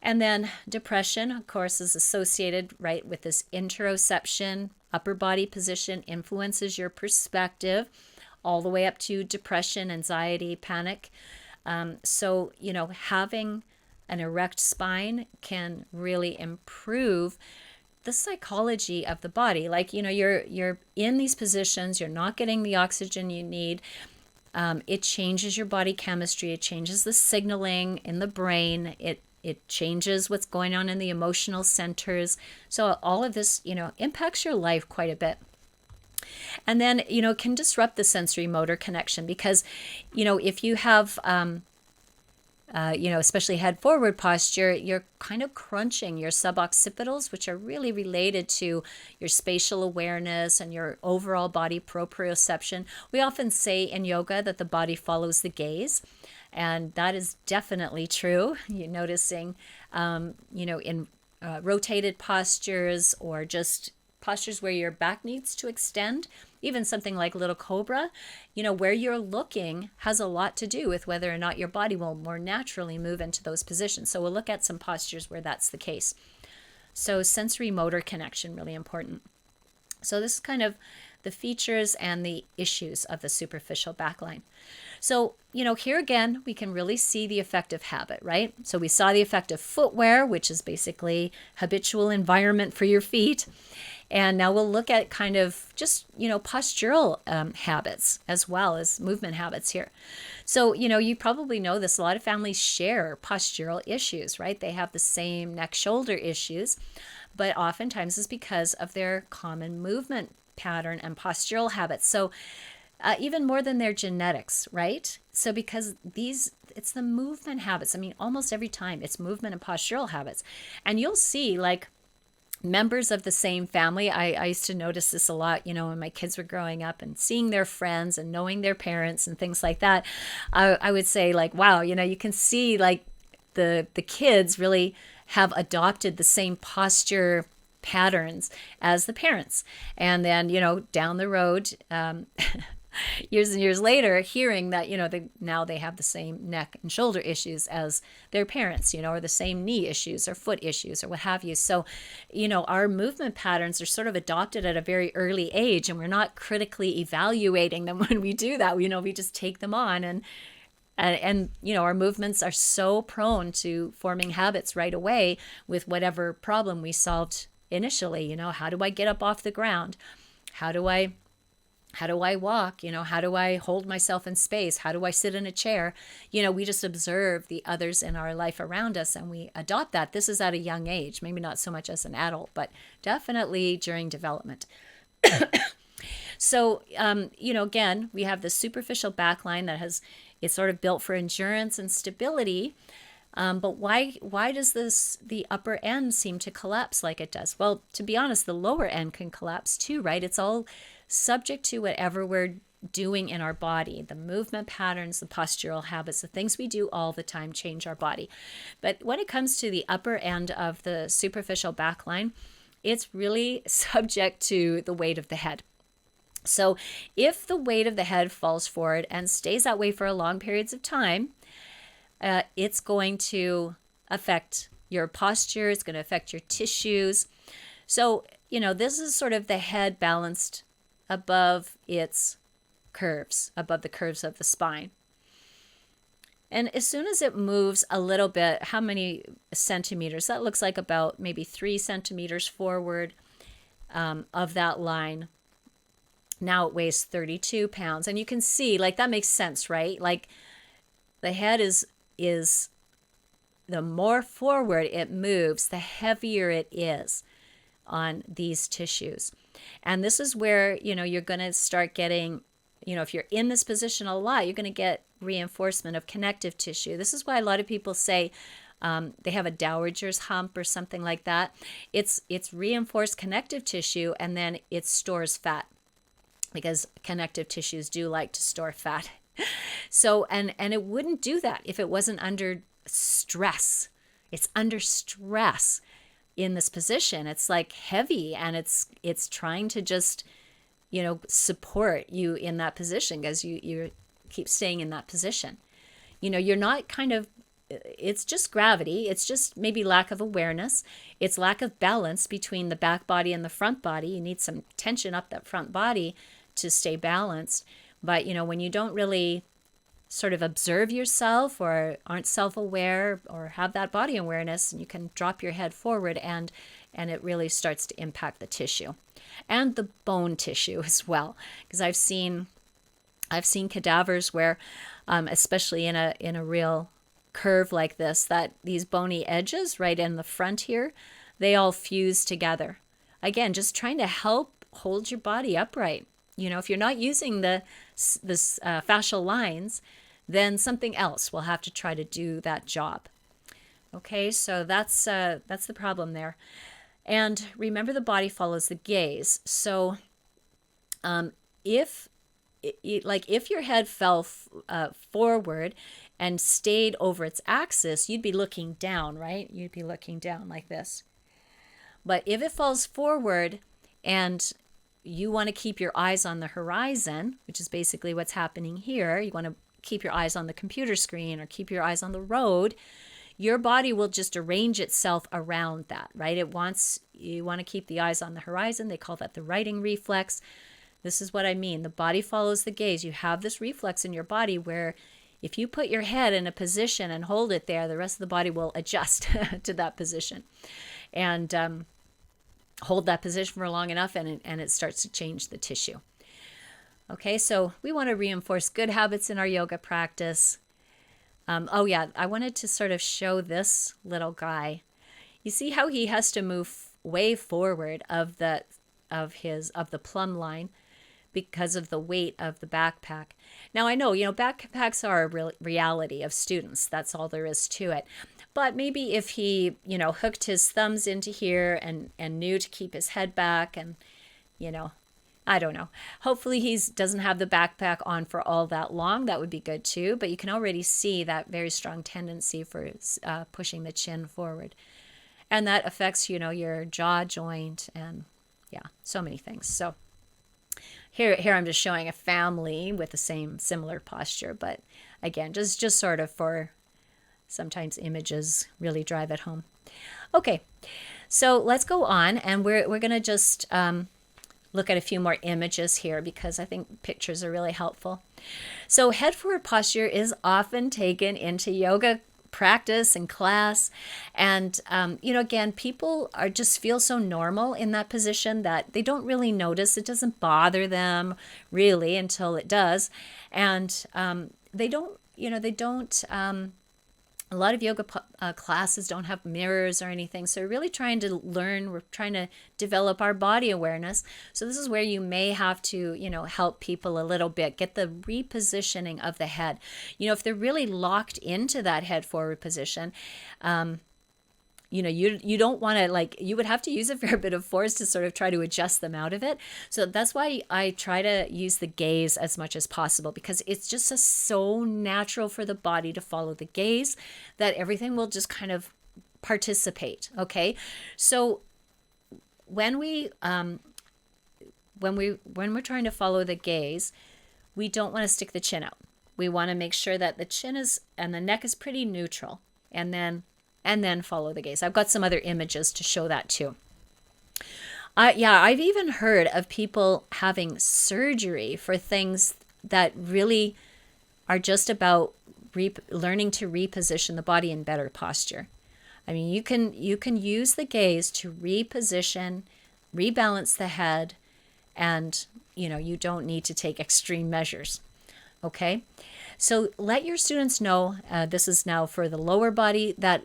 And then depression, of course, is associated, right, with this interoception. Upper body position influences your perspective all the way up to depression, anxiety, panic. So, having an erect spine can really improve the psychology of the body. You're in these positions, you're not getting the oxygen you need. It changes your body chemistry. It changes the signaling in the brain. It changes what's going on in the emotional centers. So all of this, impacts your life quite a bit. And then, it can disrupt the sensory motor connection because, if you have, especially head forward posture, you're kind of crunching your suboccipitals, which are really related to your spatial awareness and your overall body proprioception. We often say in yoga that the body follows the gaze. And that is definitely true. You're noticing, in rotated postures or just postures where your back needs to extend, even something like little cobra, where you're looking has a lot to do with whether or not your body will more naturally move into those positions. So we'll look at some postures where that's the case. So sensory motor connection, really important. So this is kind of the features and the issues of the superficial backline. So, here again, we can really see the effect of habit, right? So we saw the effect of footwear, which is basically habitual environment for your feet. And now we'll look at kind of just, postural habits as well as movement habits here. So, you probably know this. A lot of families share postural issues, right? They have the same neck shoulder issues, but oftentimes it's because of their common movement pattern and postural habits. So even more than their genetics, right? So because it's the movement habits. I mean, almost every time it's movement and postural habits. And you'll see like members of the same family. I used to notice this a lot, when my kids were growing up and seeing their friends and knowing their parents and things like that. I would say like, wow, you can see like the kids really have adopted the same posture patterns as the parents. And then, down the road, years and years later, hearing that, now they have the same neck and shoulder issues as their parents, or the same knee issues or foot issues or what have you. So, our movement patterns are sort of adopted at a very early age, and we're not critically evaluating them when we do that. We just take them on, and our movements are so prone to forming habits right away with whatever problem we solved initially. How do I get up off the ground? How do I walk? How do I hold myself in space? How do I sit in a chair? We just observe the others in our life around us and we adopt that. This is at a young age, maybe not so much as an adult, but definitely during development. So, again, we have the superficial backline it's sort of built for endurance and stability. But why does the upper end seem to collapse like it does? Well, to be honest, the lower end can collapse too, right? It's all subject to whatever we're doing in our body. The movement patterns, the postural habits, the things we do all the time change our body. But when it comes to the upper end of the superficial backline, it's really subject to the weight of the head. So if the weight of the head falls forward and stays that way for long periods of time, it's going to affect your posture. It's going to affect your tissues. So, this is sort of the head balanced above its curves, above the curves of the spine. And as soon as it moves a little bit, how many centimeters? That looks like about maybe 3 centimeters forward of that line. Now it weighs 32 pounds. And you can see, like, that makes sense, right? Like, the head is the more forward it moves, the heavier it is on these tissues. And this is where, you're going to start getting, if you're in this position a lot, you're going to get reinforcement of connective tissue. This is why a lot of people say they have a dowager's hump or something like that. It's reinforced connective tissue, and then it stores fat, because connective tissues do like to store fat. So, and it wouldn't do that if it wasn't under stress. It's under stress in this position. It's like heavy, and it's trying to just, support you in that position, because you keep staying in that position. You're not it's just gravity. It's just maybe lack of awareness. It's lack of balance between the back body and the front body. You need some tension up that front body to stay balanced. But, when you don't really sort of observe yourself or aren't self-aware or have that body awareness, and you can drop your head forward, and it really starts to impact the tissue and the bone tissue as well. Because I've seen cadavers where, especially in a real curve like this, that these bony edges right in the front here, they all fuse together. Again, just trying to help hold your body upright. If you're not using this fascial lines, then something else will have to try to do that job. Okay, so that's the problem there. And remember, the body follows the gaze. So if your head fell forward and stayed over its axis, you'd be looking down, right? You'd be looking down like this. But if it falls forward and you want to keep your eyes on the horizon, which is basically what's happening here. You want to keep your eyes on the computer screen or keep your eyes on the road. Your body will just arrange itself around that, right? You want to keep the eyes on the horizon. They call that the righting reflex. This is what I mean. The body follows the gaze. You have this reflex in your body where if you put your head in a position and hold it there, the rest of the body will adjust to that position. And hold that position for long enough, and it starts to change the tissue. Okay, so we want to reinforce good habits in our yoga practice. Oh yeah, I wanted to sort of show this little guy. You see how he has to move way forward of the plumb line because of the weight of the backpack. Now I know, backpacks are a reality of students. That's all there is to it. But maybe if he, hooked his thumbs into here and knew to keep his head back, and, I don't know. Hopefully he doesn't have the backpack on for all that long. That would be good too. But you can already see that very strong tendency for pushing the chin forward. And that affects, your jaw joint and so many things. So here I'm just showing a family with the similar posture. But again, just sort of for sometimes images really drive it home. Okay, so let's go on, and we're going to just look at a few more images here because I think pictures are really helpful. So head forward posture is often taken into yoga practice and class, and again, people just feel so normal in that position that they don't really notice. It doesn't bother them really until it does, and they don't a lot of yoga classes don't have mirrors or anything. So we're really trying to learn. We're trying to develop our body awareness. So this is where you may have to, help people a little bit, get the repositioning of the head. If they're really locked into that head forward position, you don't want to, you would have to use a fair bit of force to sort of try to adjust them out of it. So that's why I try to use the gaze as much as possible, because it's just so natural for the body to follow the gaze that everything will just kind of participate. Okay. So when we're trying to follow the gaze, we don't want to stick the chin out. We want to make sure that the chin and the neck is pretty neutral, and then follow the gaze. I've got some other images to show that too. I've even heard of people having surgery for things that really are just about learning to reposition the body in better posture. I mean, you can use the gaze to reposition, rebalance the head, and you don't need to take extreme measures. Okay, so let your students know, this is now for the lower body, that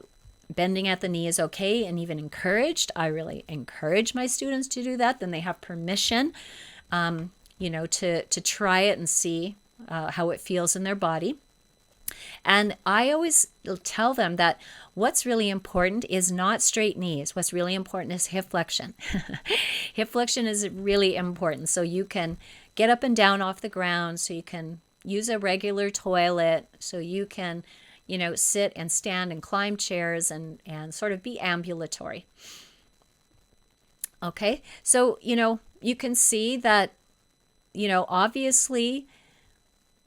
bending at the knee is okay and even encouraged. I really encourage my students to do that. Then they have permission, to try it and see how it feels in their body. And I always tell them that what's really important is not straight knees. What's really important is hip flexion. Hip flexion is really important. So you can get up and down off the ground, so you can use a regular toilet, so you can sit and stand and climb chairs and sort of be ambulatory. Okay, so, you can see that, obviously,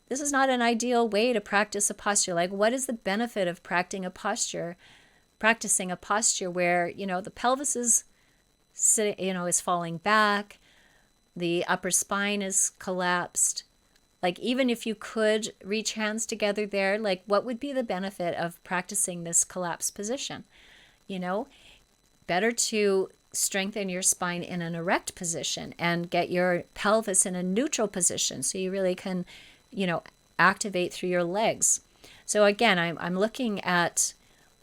this is not an ideal way to practice a posture. Like, what is the benefit of practicing a posture where, the pelvis is is falling back, the upper spine is collapsed? Like, even if you could reach hands together there, what would be the benefit of practicing this collapsed position? Better to strengthen your spine in an erect position and get your pelvis in a neutral position so you really can, activate through your legs. So again, I'm looking at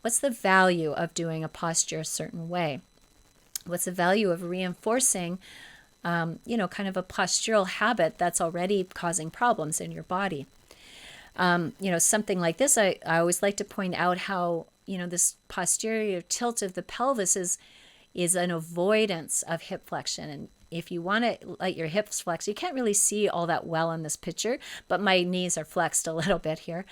what's the value of doing a posture a certain way? What's the value of reinforcing kind of a postural habit that's already causing problems in your body? Something like this, I always like to point out how, this posterior tilt of the pelvis is an avoidance of hip flexion. And if you want to let your hips flex, you can't really see all that well in this picture, but my knees are flexed a little bit here.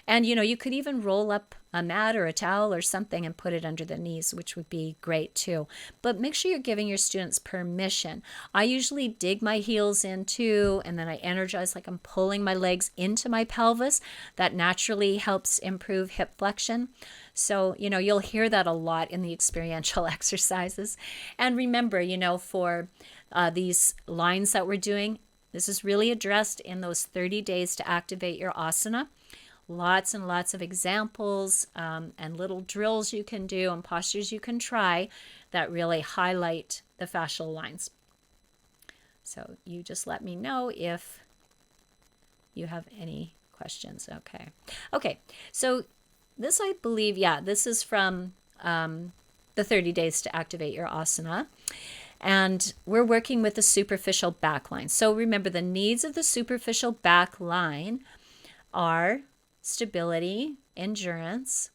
And, you could even roll up a mat or a towel or something and put it under the knees, which would be great too. But make sure you're giving your students permission. I usually dig my heels in too, and then I energize, like I'm pulling my legs into my pelvis. That naturally helps improve hip flexion. So, you'll hear that a lot in the experiential exercises. And remember, for these lines that we're doing, this is really addressed in those 30 days to activate your asana. Lots and lots of examples and little drills you can do and postures you can try that really highlight the fascial lines. So you just let me know if you have any questions. Okay. Okay. So this, I believe, yeah, this is from the 30 days to activate your asana. And we're working with the superficial backline. So remember, the needs of the superficial backline are stability, endurance,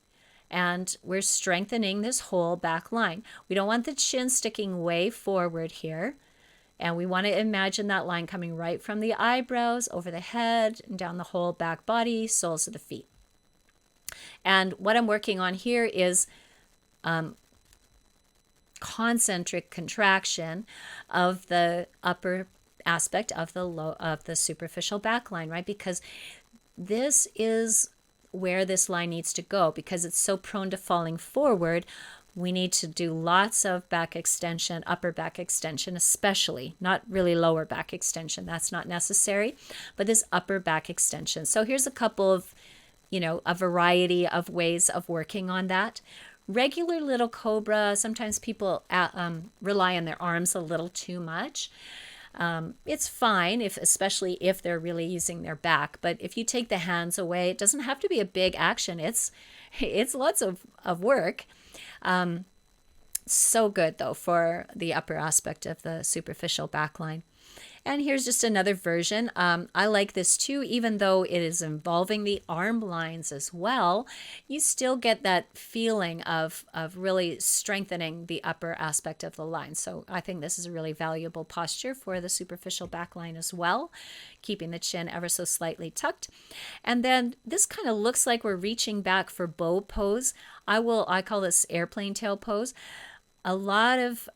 and we're strengthening this whole back line. We don't want the chin sticking way forward here. And we want to imagine that line coming right from the eyebrows, over the head, and down the whole back body, soles of the feet. And what I'm working on here is concentric contraction of the upper aspect of the superficial back line, right? Because this is where this line needs to go, because it's so prone to falling forward. We need to do lots of back extension, upper back extension especially, not really lower back extension. That's not necessary, but this upper back extension. So here's a couple of, a variety of ways of working on that. Regular little cobra, sometimes people rely on their arms a little too much. It's fine, especially if they're really using their back. But if you take the hands away, it doesn't have to be a big action. It's lots of work. So good, though, for the upper aspect of the superficial backline. And here's just another version. I like this too, even though it is involving the arm lines as well. You still get that feeling of really strengthening the upper aspect of the line. So I think this is a really valuable posture for the superficial backline as well, keeping the chin ever so slightly tucked. And then this kind of looks like we're reaching back for bow pose. I call this airplane tail pose. A lot of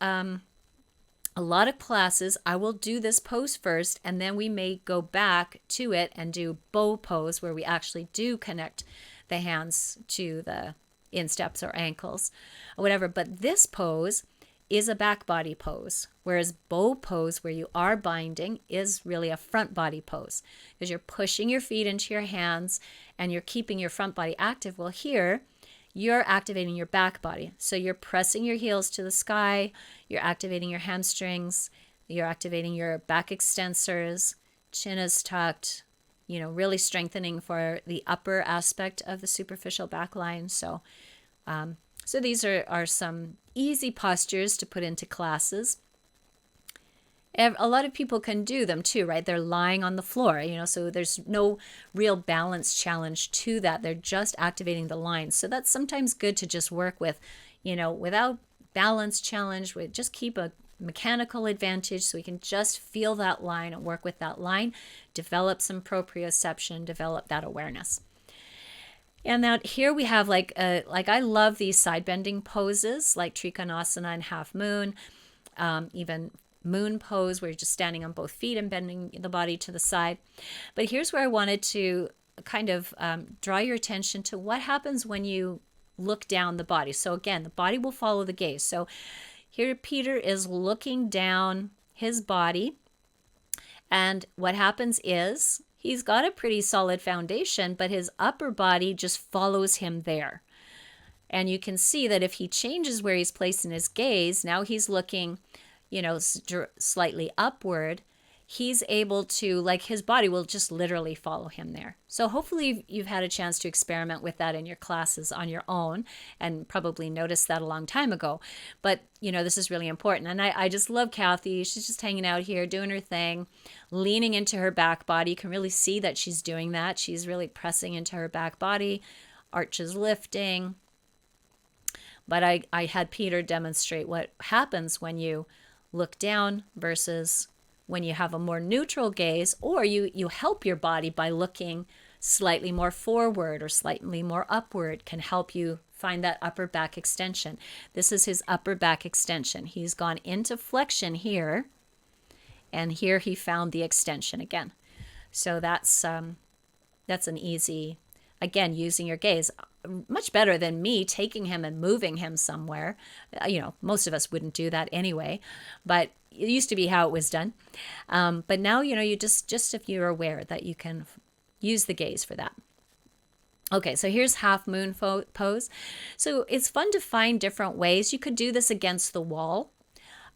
classes, I will do this pose first, and then we may go back to it and do bow pose, where we actually do connect the hands to the insteps or ankles or whatever. But this pose is a back body pose, whereas bow pose, where you are binding, is really a front body pose, because you're pushing your feet into your hands and you're keeping your front body active. Well, here you're activating your back body. So you're pressing your heels to the sky, you're activating your hamstrings, you're activating your back extensors, chin is tucked, really strengthening for the upper aspect of the superficial back line. So these are some easy postures to put into classes. A lot of people can do them too, right? They're lying on the floor, so there's no real balance challenge to that. They're just activating the lines. So that's sometimes good to just work with, without balance challenge. We just keep a mechanical advantage so we can just feel that line and work with that line, develop some proprioception, develop that awareness. And now here we have I love these side bending poses like Trikonasana and Half Moon, even moon pose, where you're just standing on both feet and bending the body to the side. But here's where I wanted to kind of draw your attention to what happens when you look down the body. So again, the body will follow the gaze. So here Peter is looking down his body, and what happens is he's got a pretty solid foundation, but his upper body just follows him there. And you can see that if he changes where he's placing his gaze, now he's looking slightly upward, he's able to, his body will just literally follow him there. So hopefully you've had a chance to experiment with that in your classes on your own, and probably noticed that a long time ago. But, this is really important. And I just love Kathy. She's just hanging out here, doing her thing, leaning into her back body. You can really see that she's doing that. She's really pressing into her back body, arches lifting. But I had Peter demonstrate what happens when you look down versus when you have a more neutral gaze, or you help your body by looking slightly more forward or slightly more upward, can help you find that upper back extension. This is his upper back extension. He's gone into flexion here, and here he found the extension again. So that's an easy, again, using your gaze. Much better than me taking him and moving him somewhere. Most of us wouldn't do that anyway, but it used to be how it was done. But now, you just if you're aware that you can use the gaze for that. Okay, so here's Half Moon pose. So it's fun to find different ways. You could do this against the wall.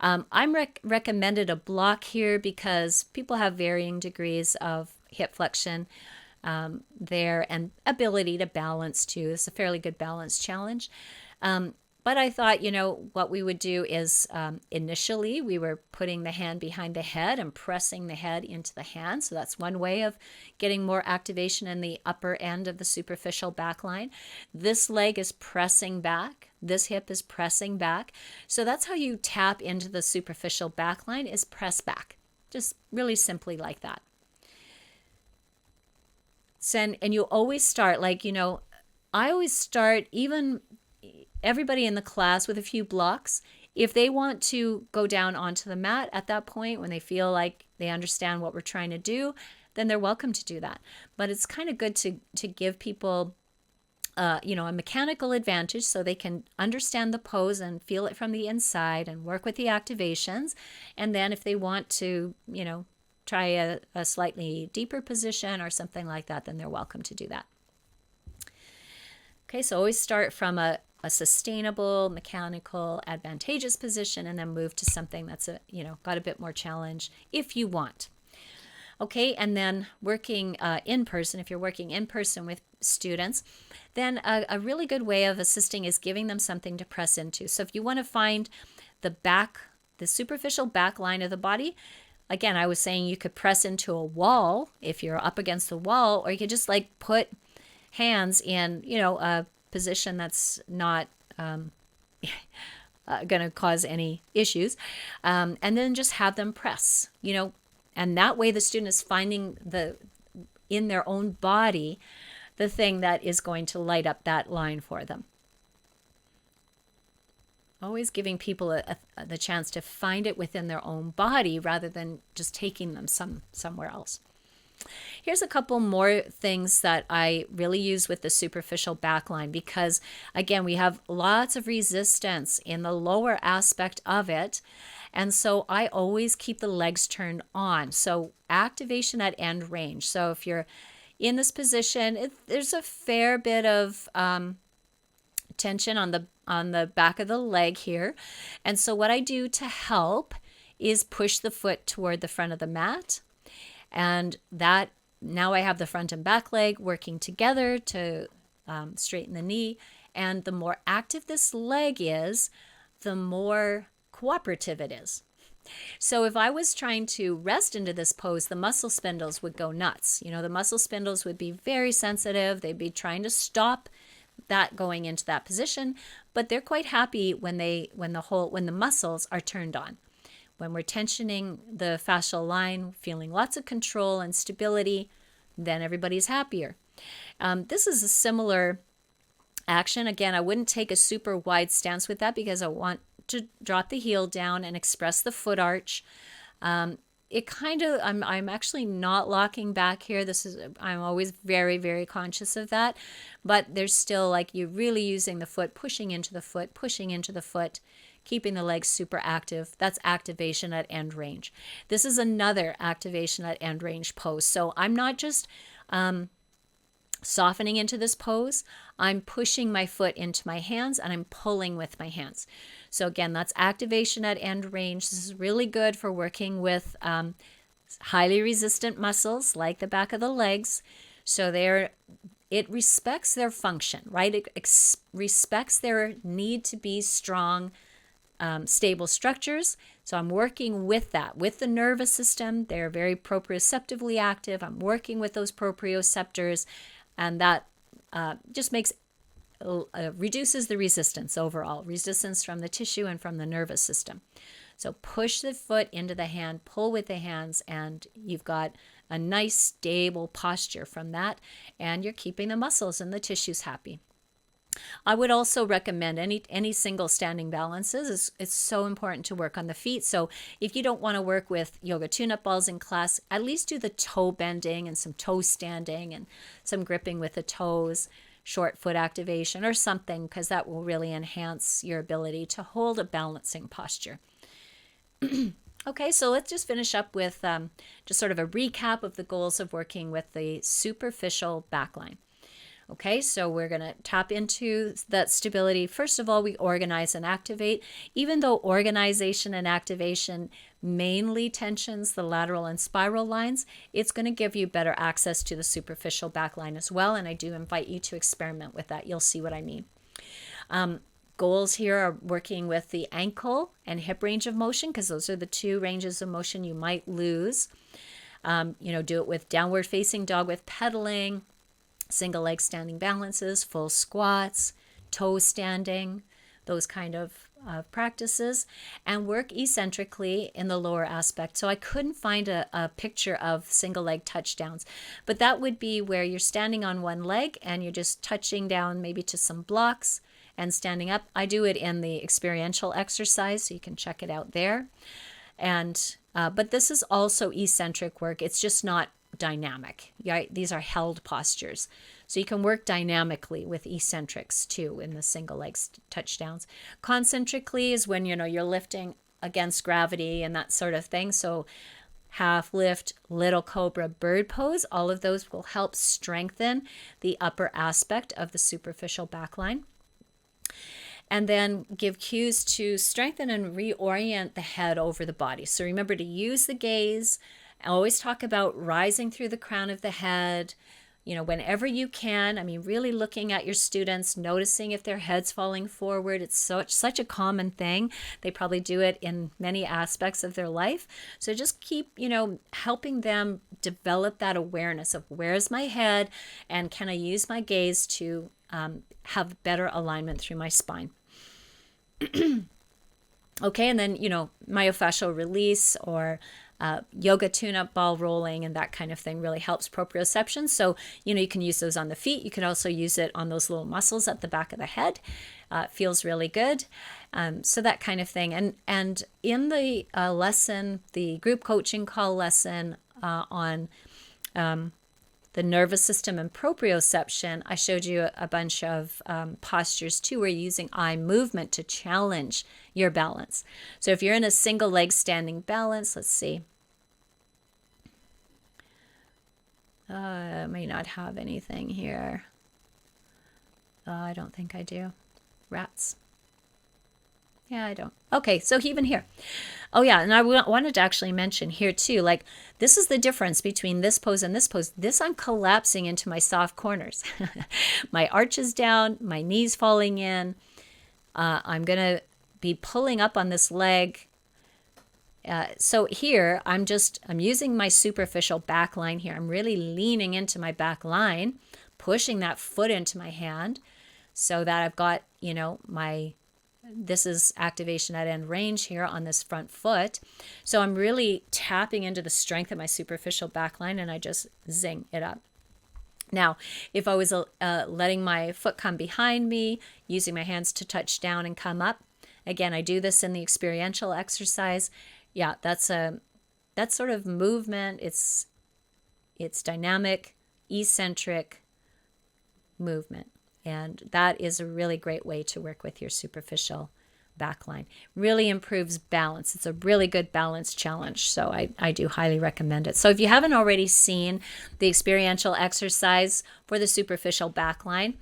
I'm recommended a block here because people have varying degrees of hip flexion there and ability to balance too. It's a fairly good balance challenge. But I thought, what we would do is initially we were putting the hand behind the head and pressing the head into the hand. So that's one way of getting more activation in the upper end of the superficial back line. This leg is pressing back. This hip is pressing back. So that's how you tap into the superficial back line, is press back. Just really simply like that. And you always start I always start even everybody in the class with a few blocks. If they want to go down onto the mat at that point when they feel like they understand what we're trying to do, then they're welcome to do that. But it's kind of good to give people a mechanical advantage so they can understand the pose and feel it from the inside and work with the activations. And then if they want to, try a slightly deeper position or something like that, then they're welcome to do that. Okay, so always start from a sustainable, mechanical, advantageous position and then move to something that's got a bit more challenge if you want. Okay, and then working in person, if you're working in person with students, then a really good way of assisting is giving them something to press into. So if you want to find the superficial back line of the body, again, I was saying you could press into a wall if you're up against the wall, or you could just put hands in, a position that's not going to cause any issues, and then just have them press, and that way the student is finding in their own body the thing that is going to light up that line for them. Always giving people the chance to find it within their own body rather than just taking them somewhere else. Here's a couple more things that I really use with the superficial back line because, again, we have lots of resistance in the lower aspect of it. And so I always keep the legs turned on. So activation at end range. So if you're in this position, there's a fair bit of tension on the back of the leg here. And so what I do to help is push the foot toward the front of the mat. And that now I have the front and back leg working together to straighten the knee. And the more active this leg is, the more cooperative it is. So if I was trying to rest into this pose, the muscle spindles would go nuts. The muscle spindles would be very sensitive. They'd be trying to stop that going into that position, but they're quite happy when the muscles are turned on. When we're tensioning the fascial line, feeling lots of control and stability, then everybody's happier. This is a similar action. Again, I wouldn't take a super wide stance with that because I want to drop the heel down and express the foot arch. I'm actually not locking back here. I'm always very, very conscious of that. But there's still you're really using the foot, pushing into the foot, keeping the legs super active. That's activation at end range. This is another activation at end range pose. So I'm not just softening into this pose. I'm pushing my foot into my hands and I'm pulling with my hands. So again, that's activation at end range. This is really good for working with highly resistant muscles like the back of the legs. So it respects their function, right? It respects their need to be strong, stable structures. So I'm working with that, with the nervous system. They're very proprioceptively active. I'm working with those proprioceptors, and that just reduces the resistance overall, resistance from the tissue and from the nervous system. So push the foot into the hand, pull with the hands, and you've got a nice stable posture from that, and you're keeping the muscles and the tissues happy. I would also recommend any single standing balances. It's so important to work on the feet. So if you don't want to work with yoga tune-up balls in class, at least do the toe bending and some toe standing and some gripping with the toes, short foot activation or something, because that will really enhance your ability to hold a balancing posture. Okay, so let's just finish up with just sort of a recap of the goals of working with the superficial backline. Okay, so we're going to tap into that stability. First of all, we organize and activate. Even though organization and activation mainly tensions the lateral and spiral lines, it's going to give you better access to the superficial back line as well. And I do invite you to experiment with that. You'll see what I mean. Goals here are working with the ankle and hip range of motion, because those are the two ranges of motion you might lose. Do it with downward facing dog with pedaling, single leg standing balances, full squats, toe standing, those kind of practices, and work eccentrically in the lower aspect. So I couldn't find a picture of single leg touchdowns, but that would be where you're standing on one leg and you're just touching down maybe to some blocks and standing up. I do it in the experiential exercise, so you can check it out there. And but this is also eccentric work. It's just not dynamic. Right? These are held postures. So you can work dynamically with eccentrics too in the single leg touchdowns. Concentrically is when you're lifting against gravity and that sort of thing. So half lift, little cobra, bird pose, all of those will help strengthen the upper aspect of the superficial back line. And then give cues to strengthen and reorient the head over the body. So remember to use the gaze. I always talk about rising through the crown of the head, whenever you can. I mean, really looking at your students, noticing if their head's falling forward. It's such a common thing. They probably do it in many aspects of their life. So just keep, helping them develop that awareness of where's my head and can I use my gaze to have better alignment through my spine. Okay, and then, myofascial release or yoga tune-up, ball rolling, and that kind of thing really helps proprioception. So, you can use those on the feet. You can also use it on those little muscles at the back of the head. It feels really good. So that kind of thing. And in the lesson, the group coaching call lesson on the nervous system and proprioception, I showed you a bunch of postures too, where you're using eye movement to challenge your balance. So if you're in a single leg standing balance, let's see. I may not have anything here. I don't think I do. Rats. Yeah, I don't. Okay, so even here. Oh yeah, and I wanted to actually mention here too, like this is the difference between this pose and this pose. This I'm collapsing into my soft corners. My arch is down, my knees falling in. I'm going to be pulling up on this leg. So here, I'm using my superficial back line here. I'm really leaning into my back line, pushing that foot into my hand so that I've got, this is activation at end range here on this front foot. So I'm really tapping into the strength of my superficial back line and I just zing it up. Now, if I was letting my foot come behind me, using my hands to touch down and come up, again, I do this in the experiential exercise. Yeah, that's sort of movement. It's dynamic, eccentric movement. And that is a really great way to work with your superficial backline. Really improves balance. It's a really good balance challenge. So I do highly recommend it. So if you haven't already seen the experiential exercise for the superficial backline,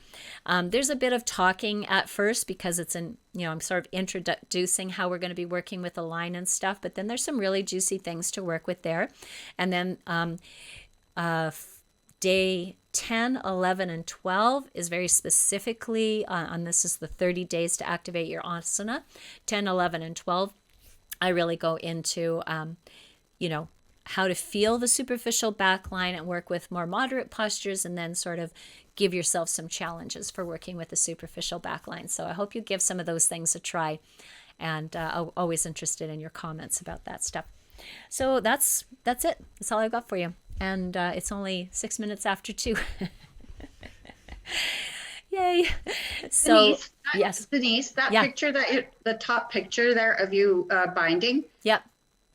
there's a bit of talking at first because it's I'm sort of introducing how we're going to be working with the line and stuff, but then there's some really juicy things to work with there. And then day 10, 11, and 12 is very specifically on this is the 30 days to activate your asana. 10, 11, and 12, I really go into, how to feel the superficial back line and work with more moderate postures and then sort of give yourself some challenges for working with the superficial back line. So I hope you give some of those things a try, and I'm always interested in your comments about that stuff. So that's it. That's all I've got for you. And it's only 6 minutes after 2. Yay. So, Denise, that picture, the top picture there of you binding. Yep.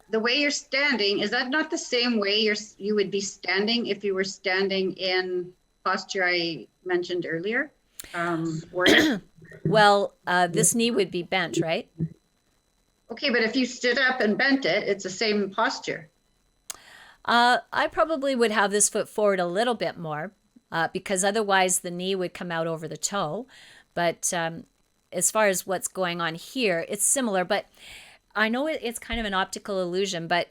The way you're standing, is that not the same way you would be standing if you were standing in posture I mentioned earlier? Well, this knee would be bent, right? Okay, but if you stood up and bent it, it's the same posture. I probably would have this foot forward a little bit more, because otherwise the knee would come out over the toe. But as far as what's going on here, it's similar, but I know it's kind of an optical illusion, but,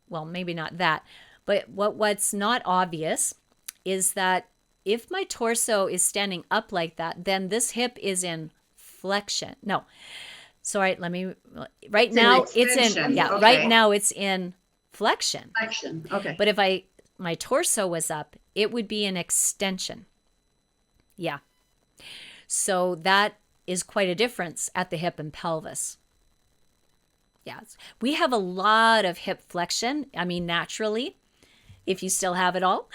well, maybe not that. But what's not obvious is that if my torso is standing up like that, then this hip is in flexion. No, sorry, right now it's in, Okay. right now it's in flexion. Flexion. Okay. But if my torso was up, it would be in extension. Yeah. So that is quite a difference at the hip and pelvis. Yeah. We have a lot of hip flexion. I mean, naturally, if you still have it all.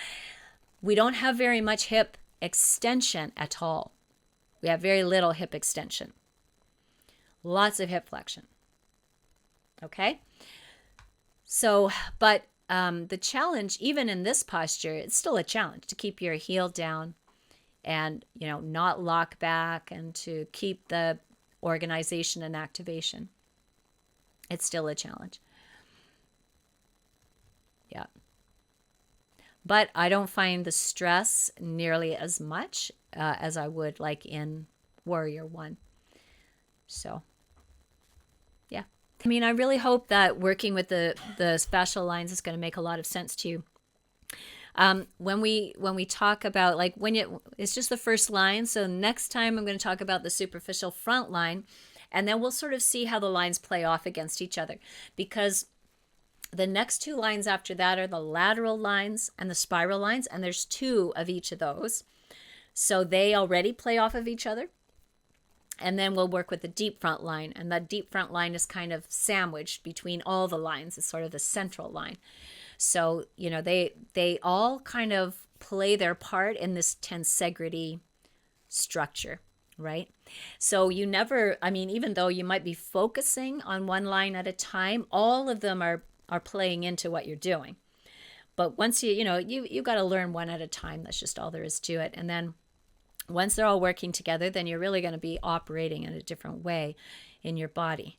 We don't have very much hip extension at all. We have very little hip extension. Lots of hip flexion. Okay? So, but the challenge, even in this posture, it's still a challenge to keep your heel down and, not lock back, and to keep the organization and activation. It's still a challenge. Yeah. But I don't find the stress nearly as much as I would like in Warrior One. So, yeah. I mean, I really hope that working with the fascial lines is going to make a lot of sense to you. When we talk about, like, it's just the first line. So next time I'm going to talk about the superficial front line, and then we'll sort of see how the lines play off against each other, because the next two lines after that are the lateral lines and the spiral lines, and there's two of each of those. So they already play off of each other. And then we'll work with the deep front line, and that deep front line is kind of sandwiched between all the lines. It's sort of the central line. So, they all kind of play their part in this tensegrity structure, right? So you never, even though you might be focusing on one line at a time, all of them are playing into what you're doing. But once you got to learn one at a time. That's just all there is to it. And then once they're all working together, then you're really going to be operating in a different way in your body.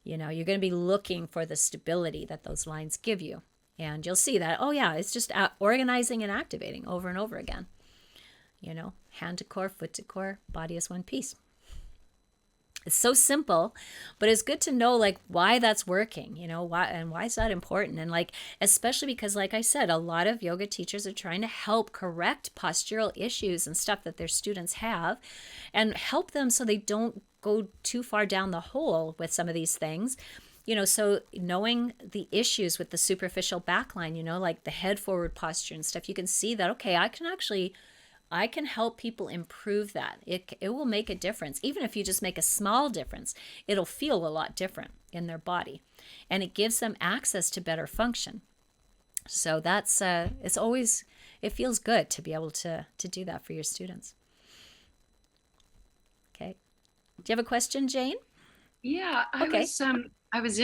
You're going to be looking for the stability that those lines give you. And you'll see that, it's just organizing and activating over and over again. Hand to core, foot to core, body is one piece. It's so simple, but it's good to know, like, why that's working, why is that important? And, like, especially because, like I said, a lot of yoga teachers are trying to help correct postural issues and stuff that their students have, and help them so they don't go too far down the hole with some of these things. So knowing the issues with the superficial backline, like the head forward posture and stuff, you can see that, okay, I can help people improve that. It will make a difference. Even if you just make a small difference, it'll feel a lot different in their body. And it gives them access to better function. So that's, it feels good to be able to do that for your students. Okay. Do you have a question, Jane? Yeah, Okay. I was